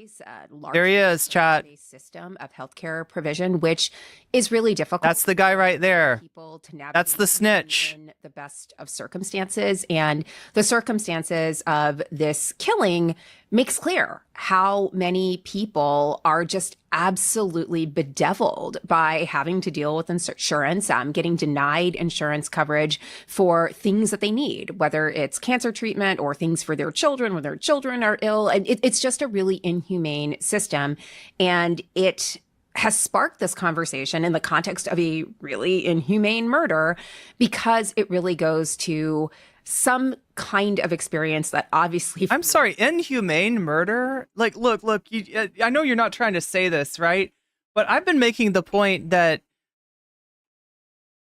There he is, chat. System of healthcare provision, which is really difficult. That's the guy right there. People to navigate That's the snitch. in the best of circumstances, and the circumstances of this killing makes clear how many people are just absolutely bedeviled by having to deal with insurance, getting denied insurance coverage for things that they need, whether it's cancer treatment or things for their children when their children are ill. And it's just a really inhumane system. And it has sparked this conversation in the context of a really inhumane murder because it really goes to some kind of experience that obviously... I'm sorry, inhumane murder? Like, look, I know you're not trying to say this, right? But I've been making the point that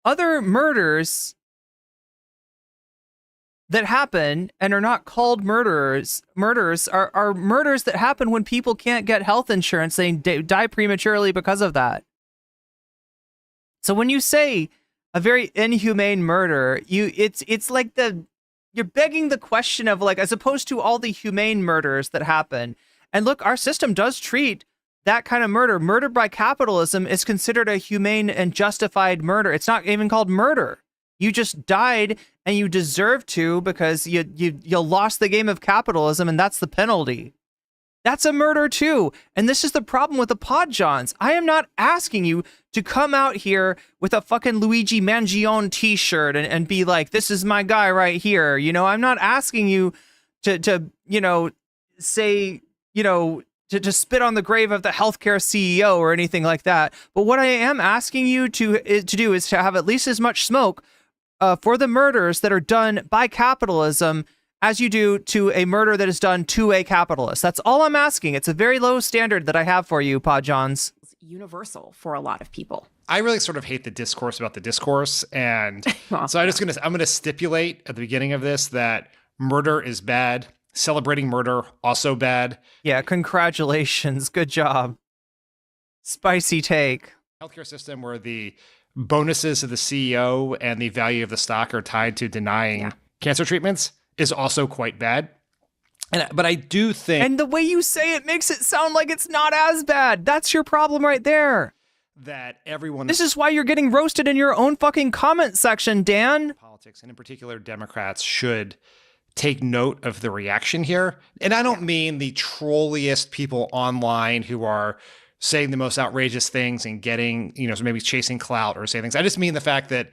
other murders that happen and are not called murders are murders that happen when people can't get health insurance. They die prematurely because of that. So when you say a very inhumane murder, it's like you're begging the question of, like, as opposed to all the humane murders that happen. And look, our system does treat that kind of murder by capitalism is considered a humane and justified murder. It's not even called murder. You just died and you deserve to because you lost the game of capitalism, and that's the penalty. That's a murder too. And this is the problem with the Pod Johns. I am not asking you to come out here with a fucking Luigi Mangione t-shirt and be like, this is my guy right here. You know, I'm not asking you to say, to spit on the grave of the healthcare CEO or anything like that. But what I am asking you to do is to have at least as much smoke for the murders that are done by capitalism as you do to a murder that is done to a capitalist. That's all I'm asking. It's a very low standard that I have for you, Pod Johns. Universal for a lot of people. I really sort of hate the discourse about the discourse. And Well, so I'm going to stipulate at the beginning of this that murder is bad. Celebrating murder, also bad. Yeah, congratulations. Good job. Spicy take. Healthcare system where the bonuses of the CEO and the value of the stock are tied to denying cancer treatments is also quite bad. But I do think... And the way you say it makes it sound like it's not as bad. That's your problem right there. that everyone... This is why you're getting roasted in your own fucking comment section, Dan. Politics, and in particular Democrats, should take note of the reaction here. And I don't mean the trolliest people online who are saying the most outrageous things and getting, so maybe chasing clout or saying things. I just mean the fact that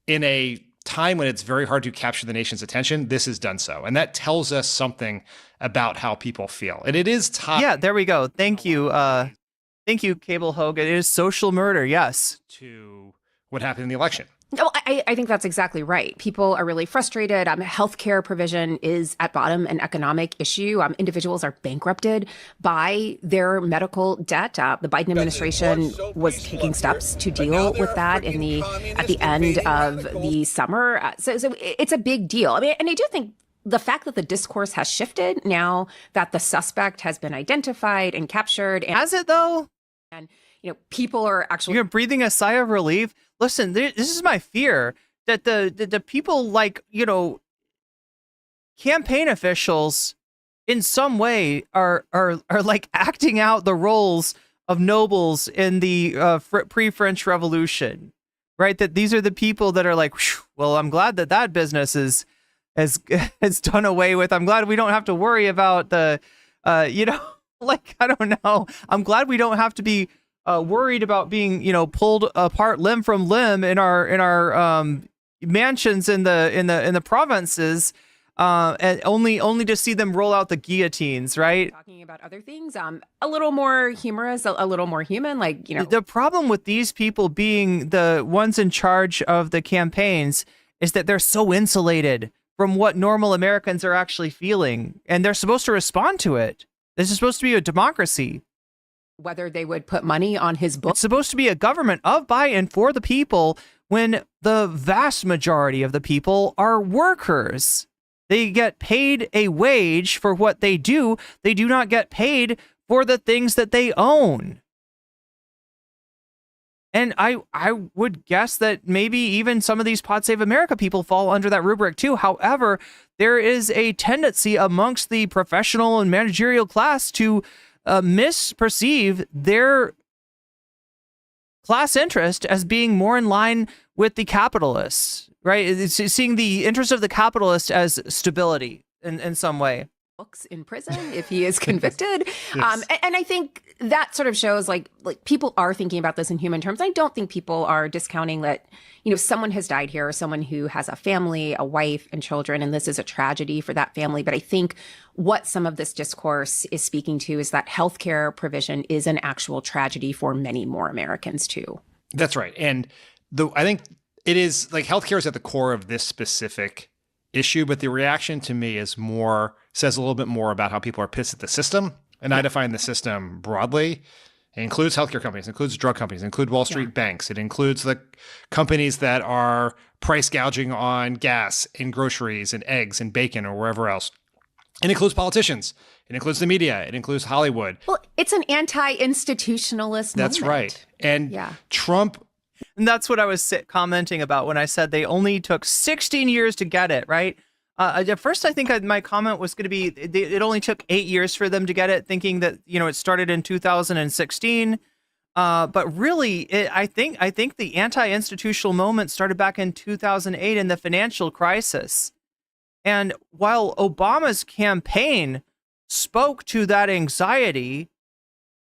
in a time when it's very hard to capture the nation's attention, this is done so. And that tells us something about how people feel. And it is time. Yeah, there we go. Thank you. Thank you, Cable Hogan. It is social murder, yes. To what happened in the election. No, I think that's exactly right. People are really frustrated. Healthcare provision is at bottom an economic issue. Individuals are bankrupted by their medical debt. The Biden administration was taking steps to deal with that at the end of the summer. So it's a big deal. I mean, and I do think the fact that the discourse has shifted now that the suspect has been identified and captured. Has it though? And people are actually... You're breathing a sigh of relief. Listen, this is my fear that the people campaign officials in some way are like acting out the roles of nobles in the pre-French Revolution, right? That these are the people that are like, well, I'm glad that business is done away with. I'm glad we don't have to worry about the, like, I don't know. I'm glad we don't have to be worried about being, pulled apart limb from limb in our mansions in the provinces, and only to see them roll out the guillotines, right? Talking about other things, a little more humorous, a little more human, like, The problem with these people being the ones in charge of the campaigns is that they're so insulated from what normal Americans are actually feeling, and they're supposed to respond to it. This is supposed to be a democracy. Whether they would put money on his book. It's supposed to be a government of, by, and for the people, when the vast majority of the people are workers. They get paid a wage for what they do. They do not get paid for the things that they own. And I would guess that maybe even some of these Pod Save America people fall under that rubric too. However, there is a tendency amongst the professional and managerial class to misperceive their class interest as being more in line with the capitalists, right? It's seeing the interest of the capitalist as stability in some way. Books in prison if he is convicted. Yes. And I think that sort of shows like people are thinking about this in human terms. I don't think people are discounting that, someone has died here, someone who has a family, a wife and children, and this is a tragedy for that family. But I think what some of this discourse is speaking to is that healthcare provision is an actual tragedy for many more Americans too. That's right. And I think it is like healthcare is at the core of this specific issue, but the reaction to me says a little bit more about how people are pissed at the system. And I define the system broadly. It includes healthcare companies, it includes drug companies, it includes Wall Street banks. It includes the companies that are price gouging on gas and groceries and eggs and bacon or wherever else. It includes politicians. It includes the media. It includes Hollywood. Well, it's an anti-institutionalist That's moment. right. And Yeah. Trump. And that's what I was commenting about when I said they only took 16 years to get it, right? At first, I think my comment was going to be it only took 8 years for them to get it, thinking that, it started in 2016. But really, I think the anti-institutional moment started back in 2008 in the financial crisis. And while Obama's campaign spoke to that anxiety,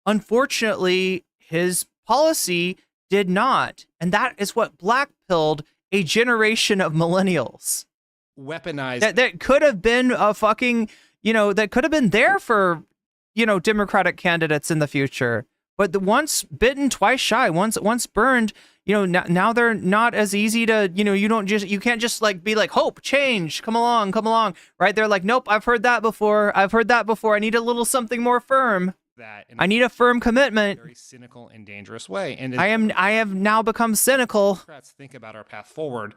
unfortunately, his policy did not. And that is what blackpilled a generation of millennials. Weaponized. That could have been a fucking, that could have been there for, Democratic candidates in the future. But the once bitten, twice shy, once burned, now they're not as easy to, you can't just like be like, hope, change, come along, right? They're like, nope, I've heard that before. I need a little something more firm. I need a firm commitment. Very cynical and dangerous way. And I have now become cynical. Democrats think about our path forward.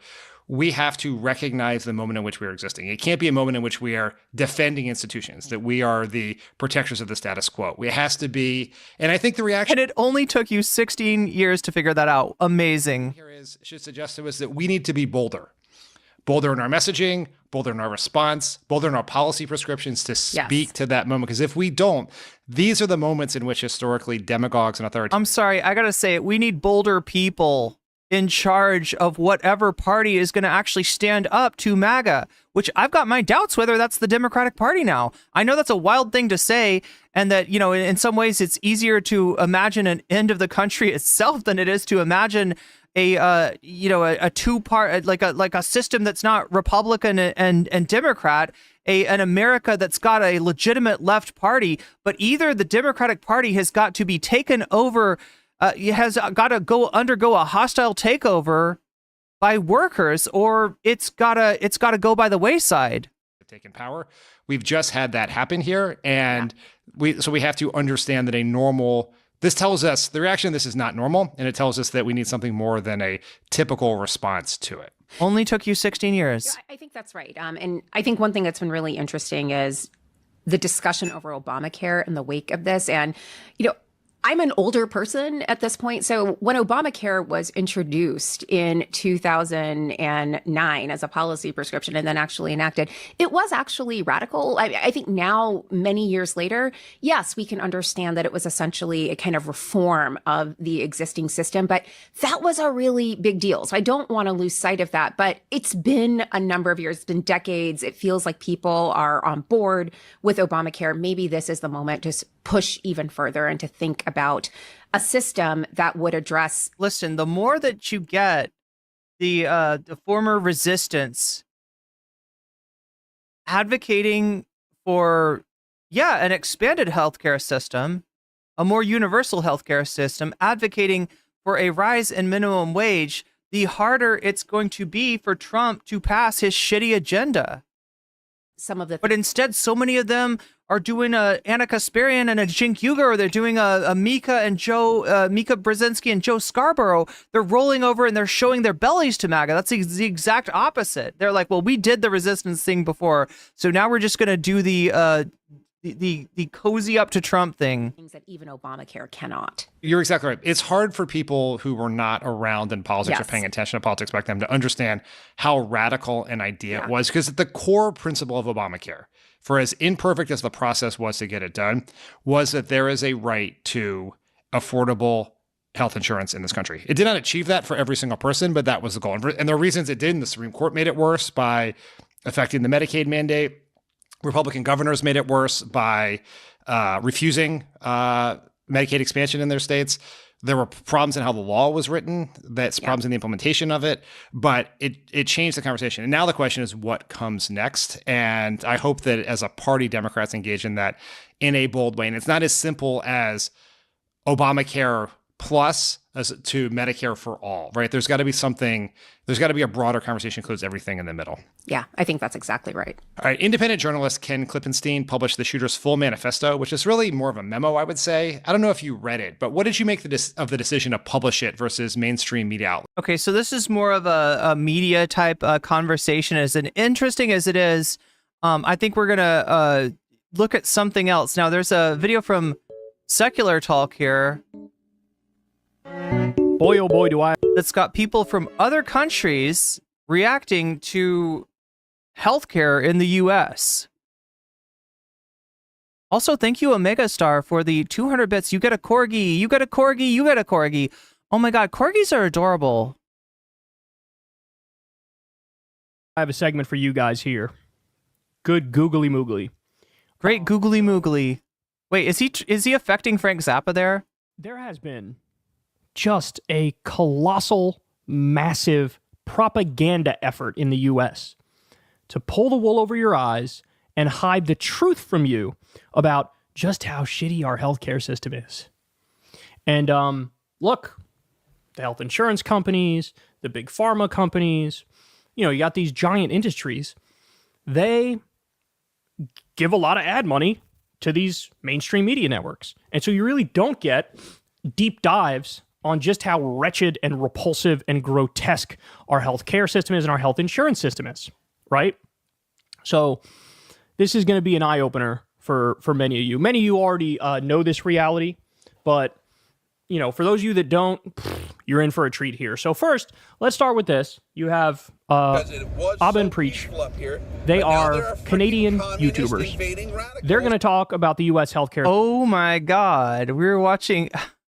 We have to recognize the moment in which we are existing. It can't be a moment in which we are defending institutions, that we are the protectors of the status quo. It has to be, and I think the reaction. And it only took you 16 years to figure that out. Amazing. Here should suggest to us that we need to be bolder in our messaging, bolder in our response, bolder in our policy prescriptions to speak to that moment. Because if we don't, these are the moments in which historically demagogues and authorities. I'm sorry, I gotta say it. We need bolder people in charge of whatever party is going to actually stand up to MAGA, which I've got my doubts whether that's the Democratic Party now. I know that's a wild thing to say, and that, in some ways it's easier to imagine an end of the country itself than it is to imagine a two-part, like a system that's not Republican and Democrat, an America that's got a legitimate left party. But either the Democratic Party has got to be taken over, has got to undergo a hostile takeover by workers, or it's gotta go by the wayside. Taken power. We've just had that happen here, and we have to understand that this tells us the reaction to this is not normal, and it tells us that we need something more than a typical response to it. Only took you 16 years. Yeah, I think that's right. And I think one thing that's been really interesting is the discussion over Obamacare in the wake of this. And, I'm an older person at this point. So when Obamacare was introduced in 2009 as a policy prescription and then actually enacted, it was actually radical. I think now, many years later, yes, we can understand that it was essentially a kind of reform of the existing system, but that was a really big deal. So I don't want to lose sight of that. But it's been a number of years, it's been decades. It feels like people are on board with Obamacare. Maybe this is the moment to push even further and to think about a system that would address. Listen, the more that you get the former resistance advocating for, an expanded healthcare system, a more universal healthcare system, advocating for a rise in minimum wage, the harder it's going to be for Trump to pass his shitty agenda. Some of the But instead, so many of them are doing a Anna Kasparian and a Cenk Uygur, or they're doing a Mika Brzezinski and Joe Scarborough. They're rolling over and they're showing their bellies to MAGA. That's the exact opposite. They're like, well, we did the resistance thing before, so now we're just going to do the cozy up to Trump thing. things that even Obamacare cannot. You're exactly right. It's hard for people who were not around in politics or Yes. paying attention to politics back then to understand how radical an idea it was. Because the core principle of Obamacare, for as imperfect as the process was to get it done, was that there is a right to affordable health insurance in this country. It did not achieve that for every single person, but that was the goal. And there are reasons it didn't. The Supreme Court made it worse by affecting the Medicaid mandate. Republican governors made it worse by refusing Medicaid expansion in their states. There were problems in how the law was written. That's problems in the implementation of it. But it changed the conversation. And now the question is what comes next? And I hope that as a party, Democrats engage in that in a bold way. And it's not as simple as Obamacare plus as to Medicare for all, right? There's got to be something, there's got to be a broader conversation that includes everything in the middle. Yeah, I think that's exactly right. All right, independent journalist Ken Klippenstein published the shooter's full manifesto, which is really more of a memo, I would say. I don't know if you read it, but what did you make of the decision to publish it versus mainstream media outlets? Okay, so this is more of a media type conversation. As interesting as it is, I think we're going to look at something else. Now, there's a video from Secular Talk here. Boy, oh boy, do I. That's got people from other countries reacting to healthcare in the U.S. Also, thank you, Omega Star, for the 200 bits. You get a corgi. You get a corgi. You get a corgi. Oh my God, corgis are adorable. I have a segment for you guys here. Good googly moogly. Great googly moogly. Wait, is he affecting Frank Zappa there? There has been just a colossal, massive propaganda effort in the U.S. to pull the wool over your eyes and hide the truth from you about just how shitty our healthcare system is. And look, the health insurance companies, the big pharma companies, you got these giant industries. They give a lot of ad money to these mainstream media networks. And so you really don't get deep dives on just how wretched and repulsive and grotesque our healthcare system is and our health insurance system is, right? So this is going to be an eye-opener for many of you. Many of you already know this reality, but for those of you that don't, you're in for a treat here. So first, let's start with this. You have Abba and Preach. They are Canadian YouTubers. They're going to talk about the U.S. healthcare. Oh my God, we were watching.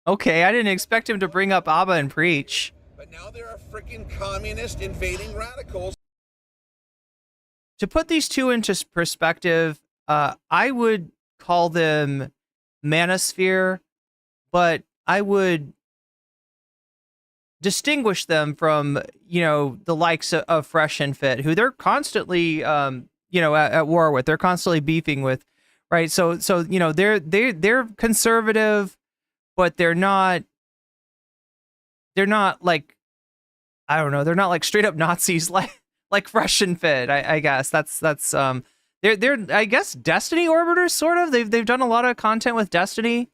Okay, I didn't expect him to bring up Abba and Preach. But now there are freaking communist invading radicals. To put these two into perspective, I would call them manosphere, but I would distinguish them from, the likes of Fresh and Fit, who they're constantly, at war with. They're constantly beefing with, right? So they're conservative, but they're not like, I don't know, they're not like straight up Nazis like Fresh and Fit. I guess that's they're I guess Destiny orbiters, sort of. They've done a lot of content with Destiny,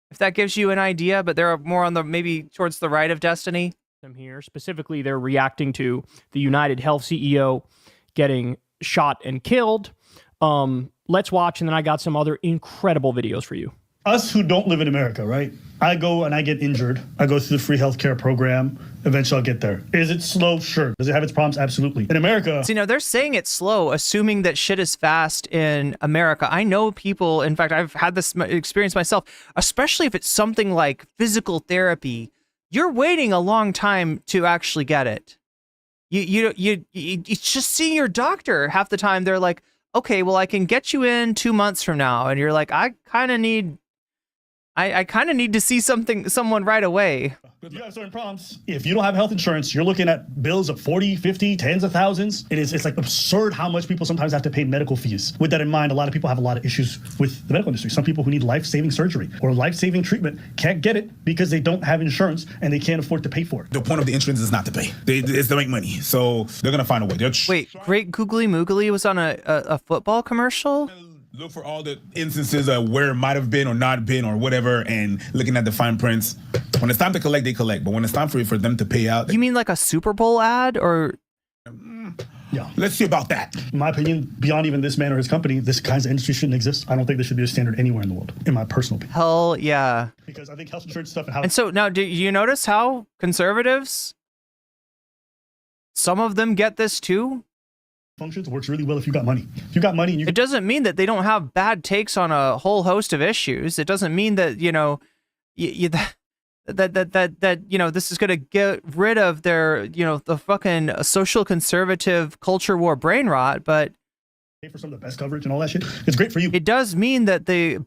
if that gives you an idea, but they're more on the maybe towards the right of Destiny. Them here specifically, they're reacting to the United Health CEO getting shot and killed. Let's watch, and then I got some other incredible videos for you. Us who don't live in America, right? I go and I get injured. I go through the free healthcare program. Eventually I'll get there. Is it slow? Sure. Does it have its problems? Absolutely. In America... So, they're saying it's slow, assuming that shit is fast in America. I know people, in fact, I've had this experience myself, especially if it's something like physical therapy. You're waiting a long time to actually get it. It's just seeing your doctor. Half the time they're like, okay, well, I can get you in 2 months from now. And you're like, I kind of need to see someone right away. You have certain problems. If you don't have health insurance, you're looking at bills of 40, 50, tens of thousands. It's like absurd how much people sometimes have to pay medical fees. With that in mind, a lot of people have a lot of issues with the medical industry. Some people who need life-saving surgery or life-saving treatment can't get it because they don't have insurance and they can't afford to pay for it. The point of the insurance is not to pay. It's to make money. So they're going to find a way. Wait, Great Googly Moogly was on a football commercial? Look for all the instances of where it might have been or not been or whatever, and looking at the fine prints. When it's time to collect, they collect. But when it's time for them to pay out... You mean like a Super Bowl ad or... Yeah. Let's see about that. In my opinion, beyond even this man or his company, this kinds of industry shouldn't exist. I don't think there should be a standard anywhere in the world, in my personal opinion. Hell yeah. Because I think health insurance stuff and how... And so now, do you notice how conservatives, some of them get this too? Functions works really well if you got money. If you got money, and it doesn't mean that they don't have bad takes on a whole host of issues. It doesn't mean that that this is going to get rid of their the fucking social conservative culture war brain rot. But pay for some of the best coverage and all that shit. It's great for you. It does mean that the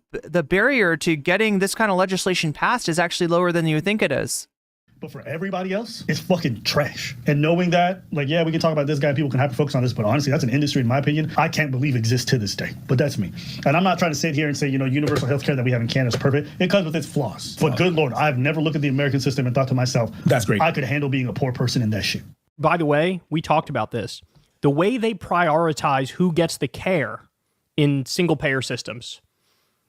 barrier to getting this kind of legislation passed is actually lower than you think it is. But for everybody else, it's fucking trash. And knowing that, like, yeah, we can talk about this guy, people can hyper-focus on this, but honestly, that's an industry, in my opinion, I can't believe exists to this day. But that's me. And I'm not trying to sit here and say, universal healthcare that we have in Canada is perfect. It comes with its flaws. But good Lord, I've never looked at the American system and thought to myself, that's great. I could handle being a poor person in that shit. By the way, we talked about this. The way they prioritize who gets the care in single-payer systems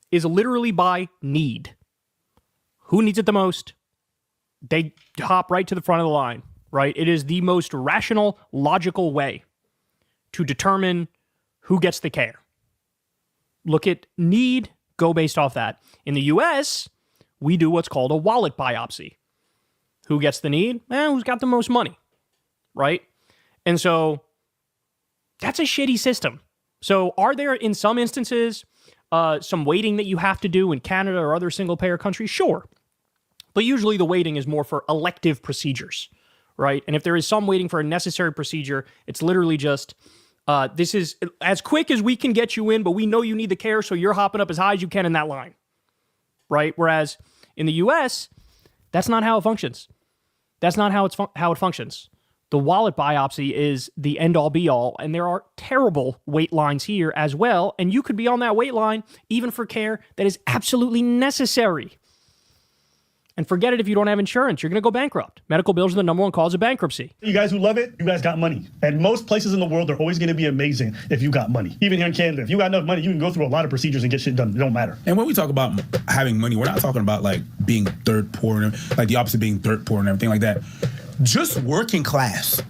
is literally by need. Who needs it the most? They hop right to the front of the line, right? It is the most rational, logical way to determine who gets the care. Look at need, go based off that. In the US, we do what's called a wallet biopsy. Who gets the need? Who's got the most money, right? And so that's a shitty system. So are there, in some instances, some waiting that you have to do in Canada or other single-payer countries? Sure. But usually the waiting is more for elective procedures, right? And if there is some waiting for a necessary procedure, it's literally just, this is as quick as we can get you in, but we know you need the care, so you're hopping up as high as you can in that line, right? Whereas in the US, that's not how it functions. That's not how it functions. The wallet biopsy is the end-all be-all, and there are terrible wait lines here as well, and you could be on that wait line even for care that is absolutely necessary. And forget it if you don't have insurance. You're going to go bankrupt. Medical bills are the number one cause of bankruptcy. You guys who love it, you guys got money. And most places in the world are always going to be amazing if you got money. Even here in Canada, if you got enough money, you can go through a lot of procedures and get shit done. It don't matter. And when we talk about having money, we're not talking about like being dirt poor, like the opposite being dirt poor and everything like that. Just working class.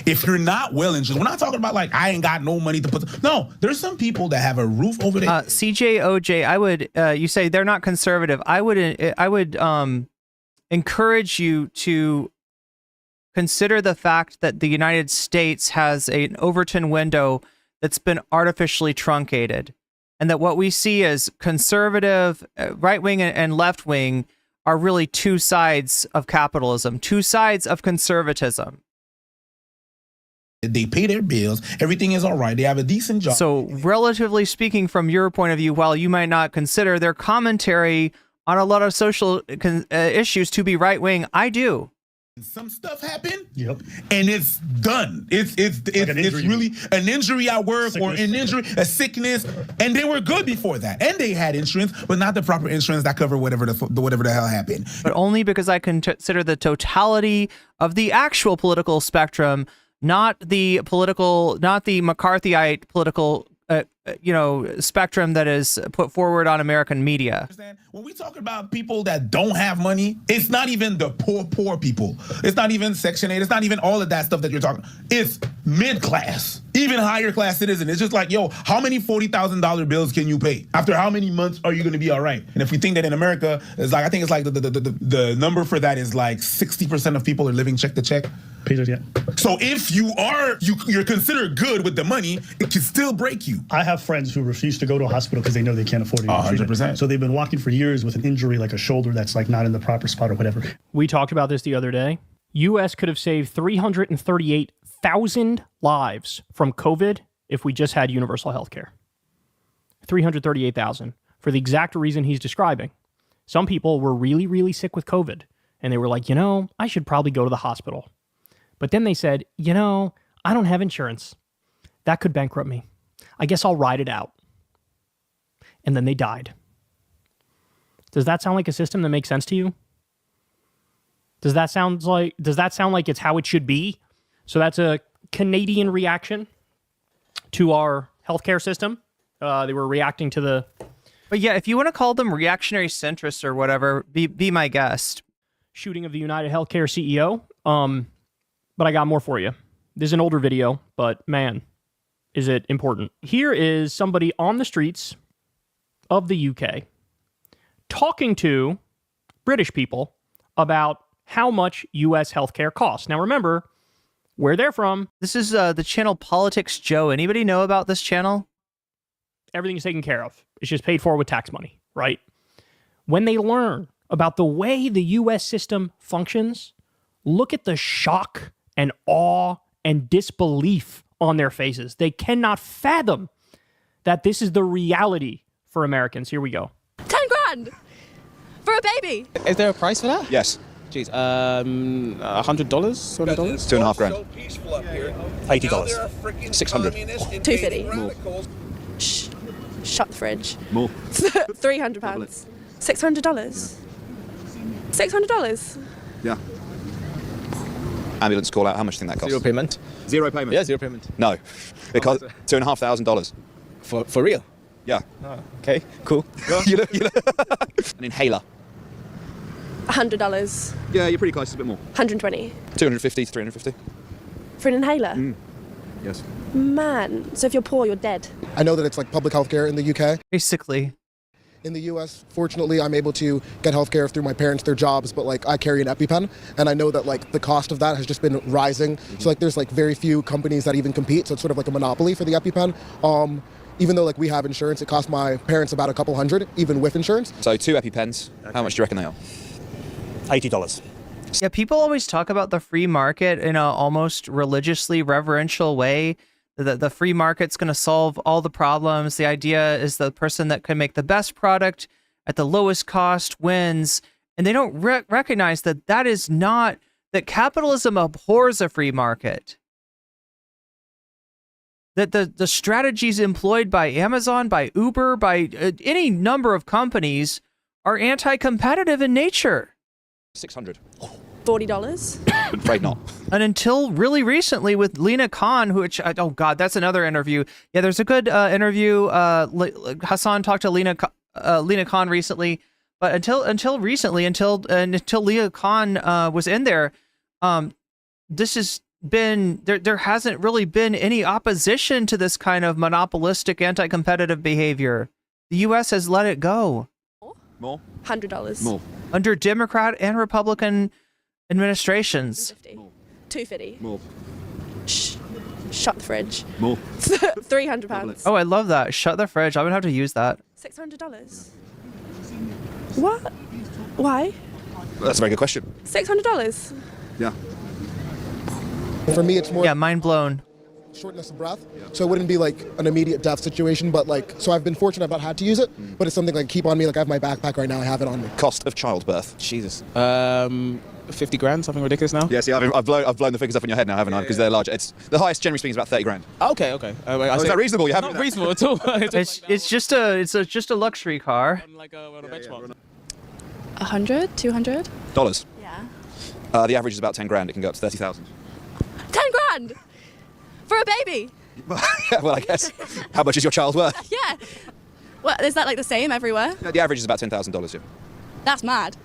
If you're not well insured, we're not talking about like I ain't got no money to put. No, there's some people that have a roof over their. CJOJ, I would. You say they're not conservative. I would encourage you to consider the fact that the United States has an Overton window that's been artificially truncated, and that what we see as conservative, right wing and left wing are really two sides of capitalism, two sides of conservatism. They pay their bills. Everything is all right. They have a decent job. So, relatively speaking, from your point of view, while you might not consider their commentary on a lot of social issues to be right wing, I do. Some stuff happened. Yep. And it's done. It's really an injury at work or an injury, a sickness, and they were good before that, and they had insurance, but not the proper insurance that covered whatever the hell happened. But only because I consider the totality of the actual political spectrum. Not the McCarthyite political spectrum that is put forward on American media. When we talk about people that don't have money, it's not even the poor people. It's not even Section 8. It's not even all of that stuff that you're talking. It's mid-class, even higher class citizen. It's just like, yo, how many $40,000 bills can you pay? After how many months are you going to be all right? And if we think that in America, it's like, I think it's like the number for that is like 60% of people are living check to check. Yeah. So if you're considered good with the money, it can still break you. I have friends who refuse to go to a hospital because they know they can't afford it. 100%. So they've been walking for years with an injury like a shoulder that's like not in the proper spot or whatever. We talked about this the other day. U.S. could have saved 338,000 lives from COVID if we just had universal health care. 338,000 for the exact reason he's describing. Some people were really, really sick with COVID, and they were like, I should probably go to the hospital. But then they said, I don't have insurance. That could bankrupt me. I guess I'll ride it out. And then they died. Does that sound like a system that makes sense to you? Does that sound like it's how it should be? So that's a Canadian reaction to our healthcare system. They were reacting to the... But yeah, if you want to call them reactionary centrists or whatever, be my guest. Shooting of the United Healthcare CEO. But I got more for you. This is an older video, but man, is it important. Here is somebody on the streets of the UK talking to British people about how much U.S. healthcare costs. Now remember, where they're from. This is the channel Politics Joe. Anybody know about this channel? Everything is taken care of. It's just paid for with tax money, right? When they learn about the way the U.S. system functions, look at the shock and awe and disbelief on their faces. They cannot fathom that this is the reality for Americans. Here we go. 10 grand for a baby. Is there a price for that? Yes. Jeez, $100? $200? $2.5 grand. $80. 600. 250. More. Shh. Shut the fridge. More. £300. $600. $600. Yeah. Ambulance call out. How much do you think that costs? Zero payment. Zero payment? Yeah, zero payment. No. It costs $2,500. For real? Yeah. Oh, okay, cool. you look. An inhaler. $100. Yeah, you're pretty close. It's a bit more. 120. 250 to 350. For an inhaler? Yes. Man, so if you're poor, you're dead. I know that it's like public healthcare in the UK. Basically. In the US, fortunately, I'm able to get healthcare through my parents, their jobs, but like I carry an EpiPen, and I know that like the cost of that has just been rising. So like there's like very few companies that even compete, so it's sort of like a monopoly for the EpiPen. Even though like we have insurance, it costs my parents about a couple hundred, even with insurance. So 2 EpiPens, how much do you reckon they are? $80. Yeah, people always talk about the free market in a almost religiously reverential way. The free market's going to solve all the problems. The idea is the person that can make the best product at the lowest cost wins. And they don't recognize that that is not, that capitalism abhors a free market. That the strategies employed by Amazon, by Uber, by any number of companies are anti-competitive in nature. 600. $40. I'm afraid not. And until really recently with Lena Khan, which, oh God, that's another interview. Yeah, there's a good interview. Hassan talked to Lena Khan recently, but until recently, until Lena Khan was in there, this has been, there hasn't really been any opposition to this kind of monopolistic anti-competitive behavior. The U.S. has let it go. More? $100. More. Under Democrat and Republican administrations. $250. More. Shh. Shut the fridge. More. £300. Oh, I love that. Shut the fridge. I'm gonna have to use that. $600. What? Why? That's a very good question. $600. Yeah. For me, it's more... Yeah, mind blown. Shortness of breath, so it wouldn't be like an immediate death situation, but like, so I've been fortunate I've not had to use it, but it's something like keep on me, like I have my backpack right now, I have it on me. Cost of childbirth. Jesus. 50 grand, something ridiculous now? Yeah, see, I've blown the figures up in your head now, haven't I? Because they're large. It's the highest, generally speaking, is about 30 grand. Okay. Is that reasonable? You haven't? Not reasonable at all. It's just a luxury car. Like a benchmark. 100? 200? Dollars. Yeah. The average is about 10 grand. It can go up to 30,000. 10 grand for a baby. Well, I guess. How much is your child worth? Yeah. What, is that like the same everywhere? No, the average is about $10,000. Yeah. That's mad.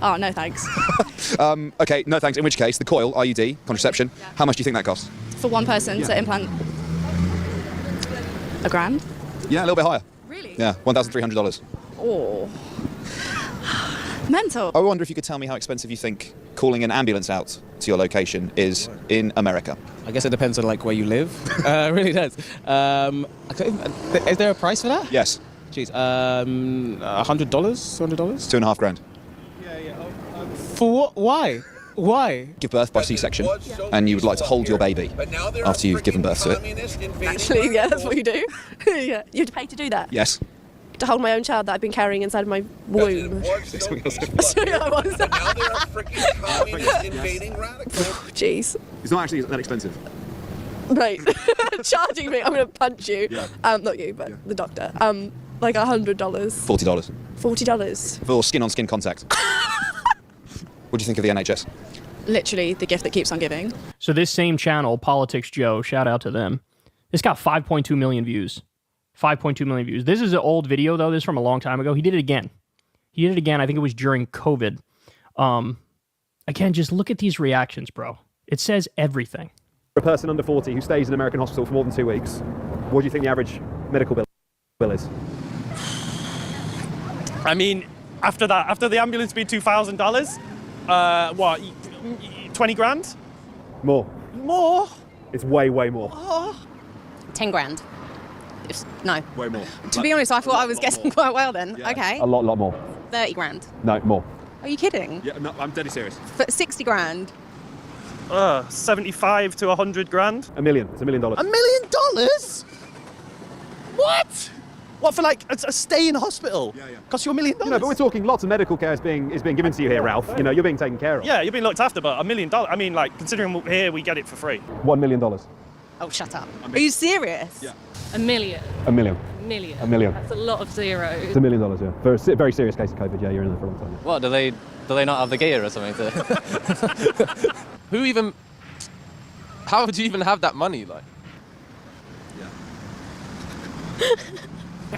Oh, no thanks. Okay, no thanks. In which case, the coil, IUD, contraception, how much do you think that costs? For one person to implant $1,000? Yeah, a little bit higher. Really? Yeah, $1,300. Oh. Mental. I wonder if you could tell me how expensive you think calling an ambulance out to your location is in America. I guess it depends on like where you live. It really does. Is there a price for that? Yes. Jeez, $100, $200? $2,500. For what? Why? Why? Give birth by C-section, and you would like to hold your baby after you've given birth to it. Actually, yeah, that's what you do. Yeah. You'd pay to do that? Yes. To hold my own child that I've been carrying inside my womb. Jeez. It's not actually that expensive. Right. Charging me, I'm going to punch you. Yeah. Not you, but the doctor. Like $100. $40. $40. For skin-on-skin contact. What do you think of the NHS? Literally the gift that keeps on giving. So this same channel, Politics Joe, shout out to them. This got 5.2 million views. 5.2 million views. This is an old video, though. This is from a long time ago. He did it again. I think it was during COVID. Again, just look at these reactions, bro. It says everything. For a person under 40 who stays in an American hospital for more than 2 weeks, what do you think the average medical bill is? I mean, after the ambulance being $2,000, what, 20 grand? More. More? It's way, way more. 10 grand. No. Way more. To be honest, I thought I was guessing quite well then. Yeah. Okay. A lot more. 30 grand. No, more. Are you kidding? Yeah, no, I'm deadly serious. For 60 grand. 75 to 100 grand. $1 million. It's $1 million. $1 million? What? What, for like a stay in hospital? Yeah. Cost you $1 million? You know, but we're talking lots of medical care is being given to you here, Ralph. You know, you're being taken care of. Yeah, you're being looked after, but $1 million. I mean, like, considering here we get it for free. $1 million. Oh, shut up. Are you serious? Yeah. $1 million. $1 million. Million. $1 million. That's a lot of zeros. It's $1 million, yeah. For a very serious case of COVID, yeah, you're in there for a long time. What, do they not have the gear or something? Who even... How would you even have that money, like?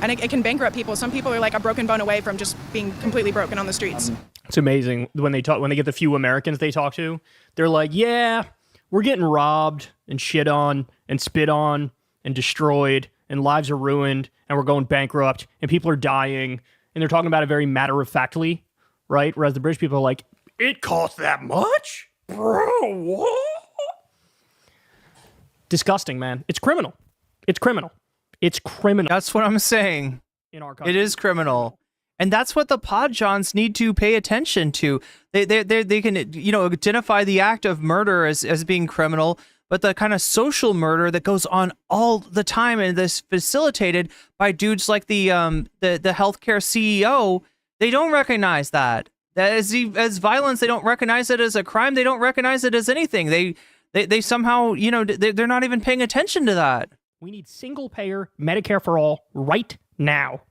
And it can bankrupt people. Some people are like a broken bone away from just being completely broken on the streets. It's amazing when they get the few Americans they talk to. They're like, yeah, we're getting robbed and shit on and spit on and destroyed and lives are ruined and we're going bankrupt and people are dying. And they're talking about it very matter-of-factly, right? Whereas the British people are like, it costs that much? Bro, what? Disgusting, man. It's criminal. It's criminal. It's criminal. That's what I'm saying. In our country. It is criminal. And that's what the Podjohns need to pay attention to. They can, identify the act of murder as being criminal, but the kind of social murder that goes on all the time and this facilitated by dudes like the healthcare CEO, they don't recognize that. That as violence, they don't recognize it as a crime. They don't recognize it as anything. They somehow, they're not even paying attention to that. We need single-payer Medicare for all right now.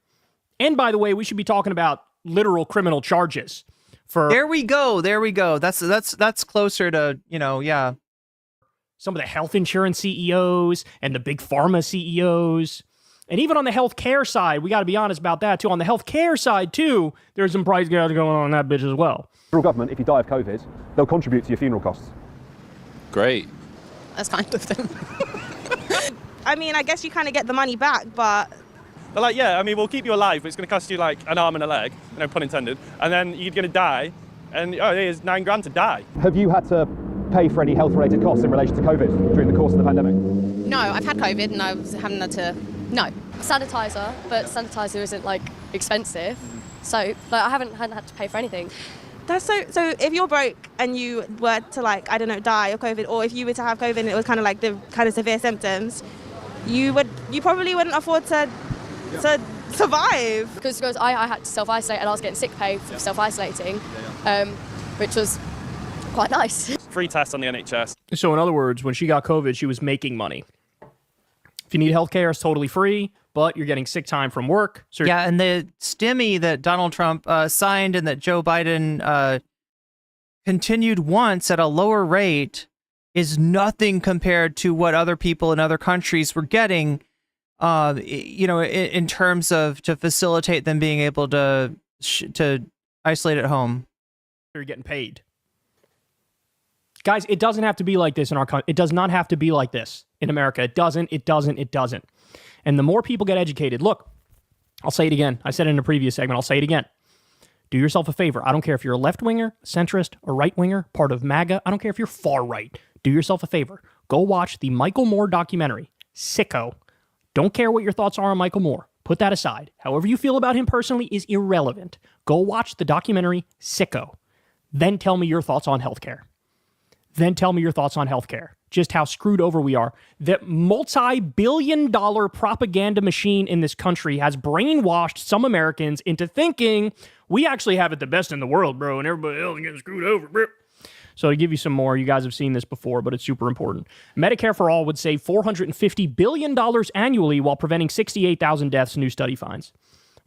And by the way, we should be talking about literal criminal charges for. There we go. That's closer to, yeah. Some of the health insurance CEOs and the big pharma CEOs. And even on the healthcare side, we got to be honest about that too. On the healthcare side too, there's some price gouging going on that bitch as well. Federal government, if you die of COVID, they'll contribute to your funeral costs. Great. That's kind of them. I mean, I guess you kind of get the money back, but... They're like, yeah, I mean, we'll keep you alive, but it's going to cost you like an arm and a leg, pun intended, and then you're going to die, and here's $9 grand to die. Have you had to pay for any health-related costs in relation to COVID during the course of the pandemic? No, I've had COVID and I haven't had to... No. Sanitizer, but sanitizer isn't like expensive, so like I hadn't had to pay for anything. That's so if you're broke and you were to like, I don't know, die of COVID, or if you were to have COVID and it was kind of like the kind of severe symptoms, you probably wouldn't afford to survive. Because I had to self-isolate and I was getting sick pay for self-isolating, which was quite nice. Free tests on the NHS. So in other words, when she got COVID, she was making money. If you need healthcare, it's totally free, but you're getting sick time from work. So yeah, and the STEMI that Donald Trump signed and that Joe Biden continued once at a lower rate is nothing compared to what other people in other countries were getting, in terms of to facilitate them being able to isolate at home. You're getting paid. Guys, it doesn't have to be like this in our country. It does not have to be like this in America. It doesn't. And the more people get educated, look, I'll say it again. I said it in a previous segment. I'll say it again. Do yourself a favor. I don't care if you're a left-winger, centrist, or right-winger, part of MAGA. I don't care if you're far right. Do yourself a favor. Go watch the Michael Moore documentary, Sicko. Don't care what your thoughts are on Michael Moore. Put that aside. However you feel about him personally is irrelevant. Go watch the documentary, Sicko. Then tell me your thoughts on healthcare. Just how screwed over we are. That multi-billion-dollar propaganda machine in this country has brainwashed some Americans into thinking we actually have it the best in the world, bro, and everybody else is getting screwed over, bro. So to give you some more, you guys have seen this before, but it's super important. Medicare for All would save $450 billion annually while preventing 68,000 deaths, new study finds.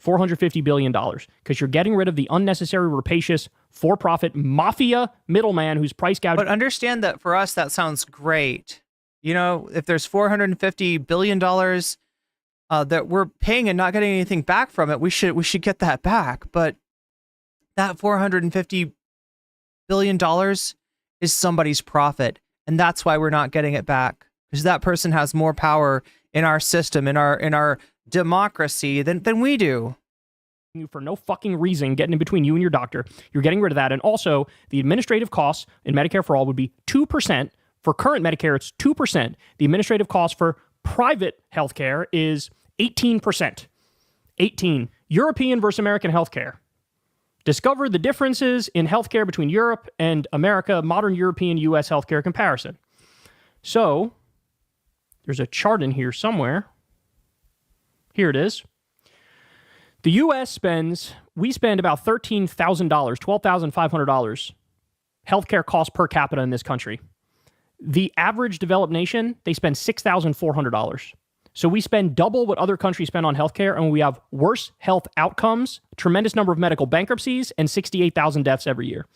$450 billion, because you're getting rid of the unnecessary, rapacious, for-profit mafia middleman who's price gouging. But understand that for us, that sounds great. If there's $450 billion that we're paying and not getting anything back from it, we should get that back. But that $450 billion is somebody's profit, and that's why we're not getting it back, because that person has more power in our system, in our democracy than we do. For no fucking reason, getting in between you and your doctor. You're getting rid of that. And also, the administrative costs in Medicare for All would be 2%. For current Medicare, it's 2%. The administrative cost for private healthcare is 18%. 18. European versus American healthcare. Discover the differences in healthcare between Europe and America, modern European U.S. healthcare comparison. So, there's a chart in here somewhere. Here it is. The U.S. we spend about $13,000, $12,500 healthcare costs per capita in this country. The average developed nation, they spend $6,400. So we spend double what other countries spend on healthcare, and we have worse health outcomes, tremendous number of medical bankruptcies, and 68,000 deaths every year.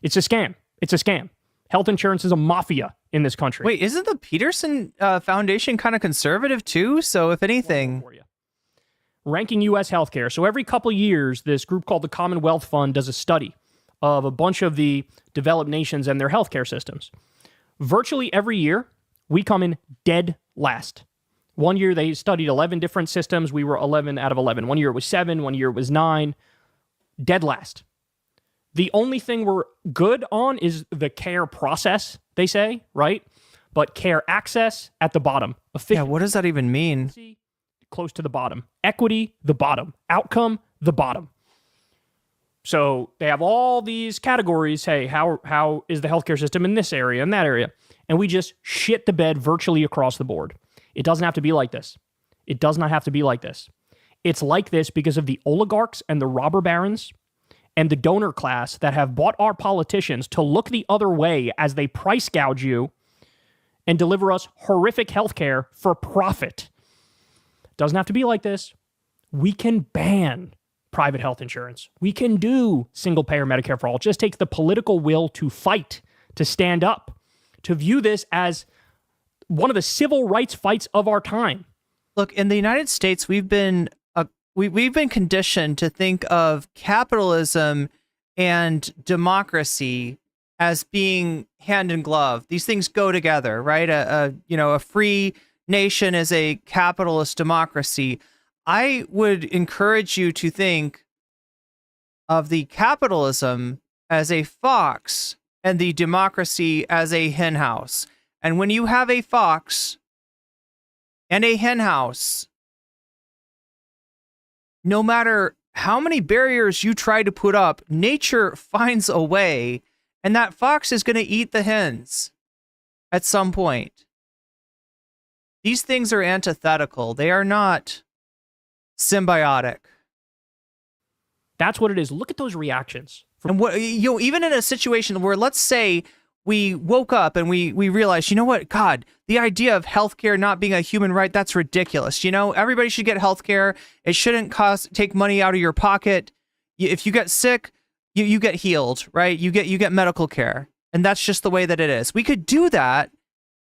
It's a scam. Health insurance is a mafia in this country. Wait, isn't the Peterson Foundation kind of conservative too? So if anything... Ranking U.S. healthcare. So every couple of years, this group called the Commonwealth Fund does a study of a bunch of the developed nations and their healthcare systems. Virtually every year, we come in dead last. One year, they studied 11 different systems. We were 11 out of 11. One year it was 7. One year it was 9. Dead last. The only thing we're good on is the care process, they say, right? But care access at the bottom. Yeah, what does that even mean? Close to the bottom. Equity, the bottom. Outcome, the bottom. So they have all these categories. Hey, how is the healthcare system in this area and that area? And we just shit the bed virtually across the board. It doesn't have to be like this. It does not have to be like this. It's like this because of the oligarchs and the robber barons and the donor class that have bought our politicians to look the other way as they price gouge you and deliver us horrific healthcare for profit. Doesn't have to be like this. We can ban private health insurance. We can do single-payer Medicare for all. It just takes the political will to fight, to stand up, to view this as one of the civil rights fights of our time. Look, in the United States, we've been conditioned to think of capitalism and democracy as being hand in glove. These things go together, right? A free nation is a capitalist democracy. I would encourage you to think of the capitalism as a fox and the democracy as a hen house. And when you have a fox and a hen house, no matter how many barriers you try to put up, nature finds a way, and that fox is going to eat the hens at some point. These things are antithetical. They are not symbiotic. That's what it is. Look at those reactions. And even in a situation where, let's say, we woke up and we realized, you know what, God, the idea of healthcare not being a human right, that's ridiculous. Everybody should get healthcare. It shouldn't take money out of your pocket. If you get sick, you get healed, right? You get medical care. And that's just the way that it is. We could do that.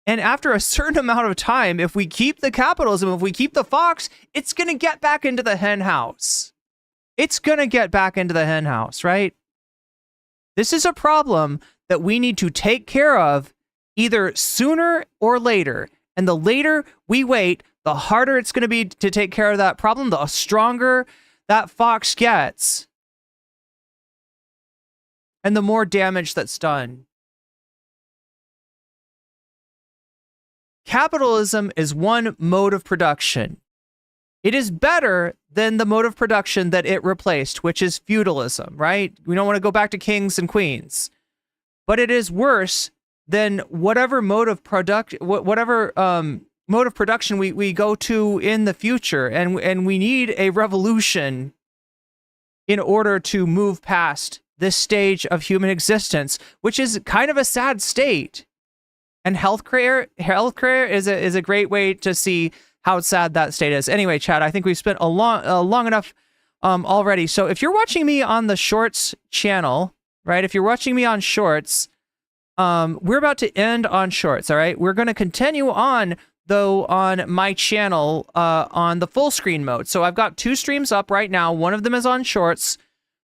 And after a certain amount of time, if we keep the capitalism, if we keep the fox, it's going to get back into the hen house. It's going to get back into the hen house, right? This is a problem that we need to take care of either sooner or later. And the later we wait, the harder it's going to be to take care of that problem, the stronger that fox gets. And the more damage that's done. Capitalism is one mode of production. It is better than the mode of production that it replaced, which is feudalism, right? We don't want to go back to kings and queens. But it is worse than whatever mode of mode of production we go to in the future. And we need a revolution in order to move past this stage of human existence, which is kind of a sad state. And healthcare is a great way to see how sad that state is. Anyway, Chad, I think we've spent a long enough already. So if you're watching me on the Shorts channel, right? If you're watching me on Shorts, we're about to end on Shorts, all right? We're going to continue on, though, on my channel on the full screen mode. So I've got 2 streams up right now. One of them is on Shorts.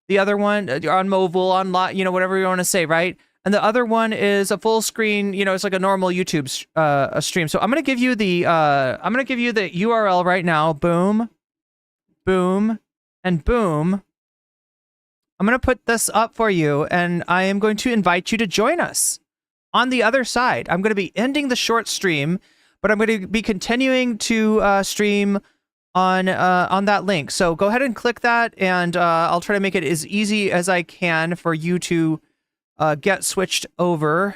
The other one on mobile, on whatever you want to say, right? And the other one is a full screen, it's like a normal YouTube stream. So I'm going to give you the URL right now. Boom, boom, and boom. I'm going to put this up for you, and I am going to invite you to join us on the other side. I'm going to be ending the short stream, but I'm going to be continuing to stream on that link. So go ahead and click that, and I'll try to make it as easy as I can for you to get switched over.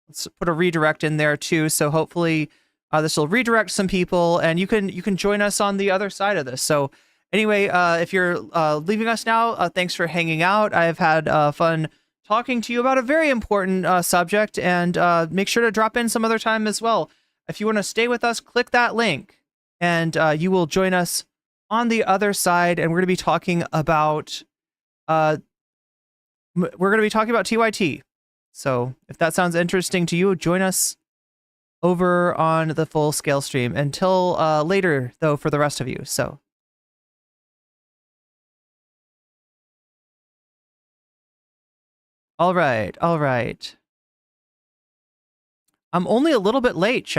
Let's put a redirect in there too. So hopefully this will redirect some people, and you can join us on the other side of this. So anyway, if you're leaving us now, thanks for hanging out. I've had fun talking to you about a very important subject, and make sure to drop in some other time as well. If you want to stay with us, click that link, and you will join us on the other side. And we're going to be talking about TYT. So if that sounds interesting to you, join us over on the full scale stream. Until later, though, for the rest of you. So. All right. I'm only a little bit late, chat.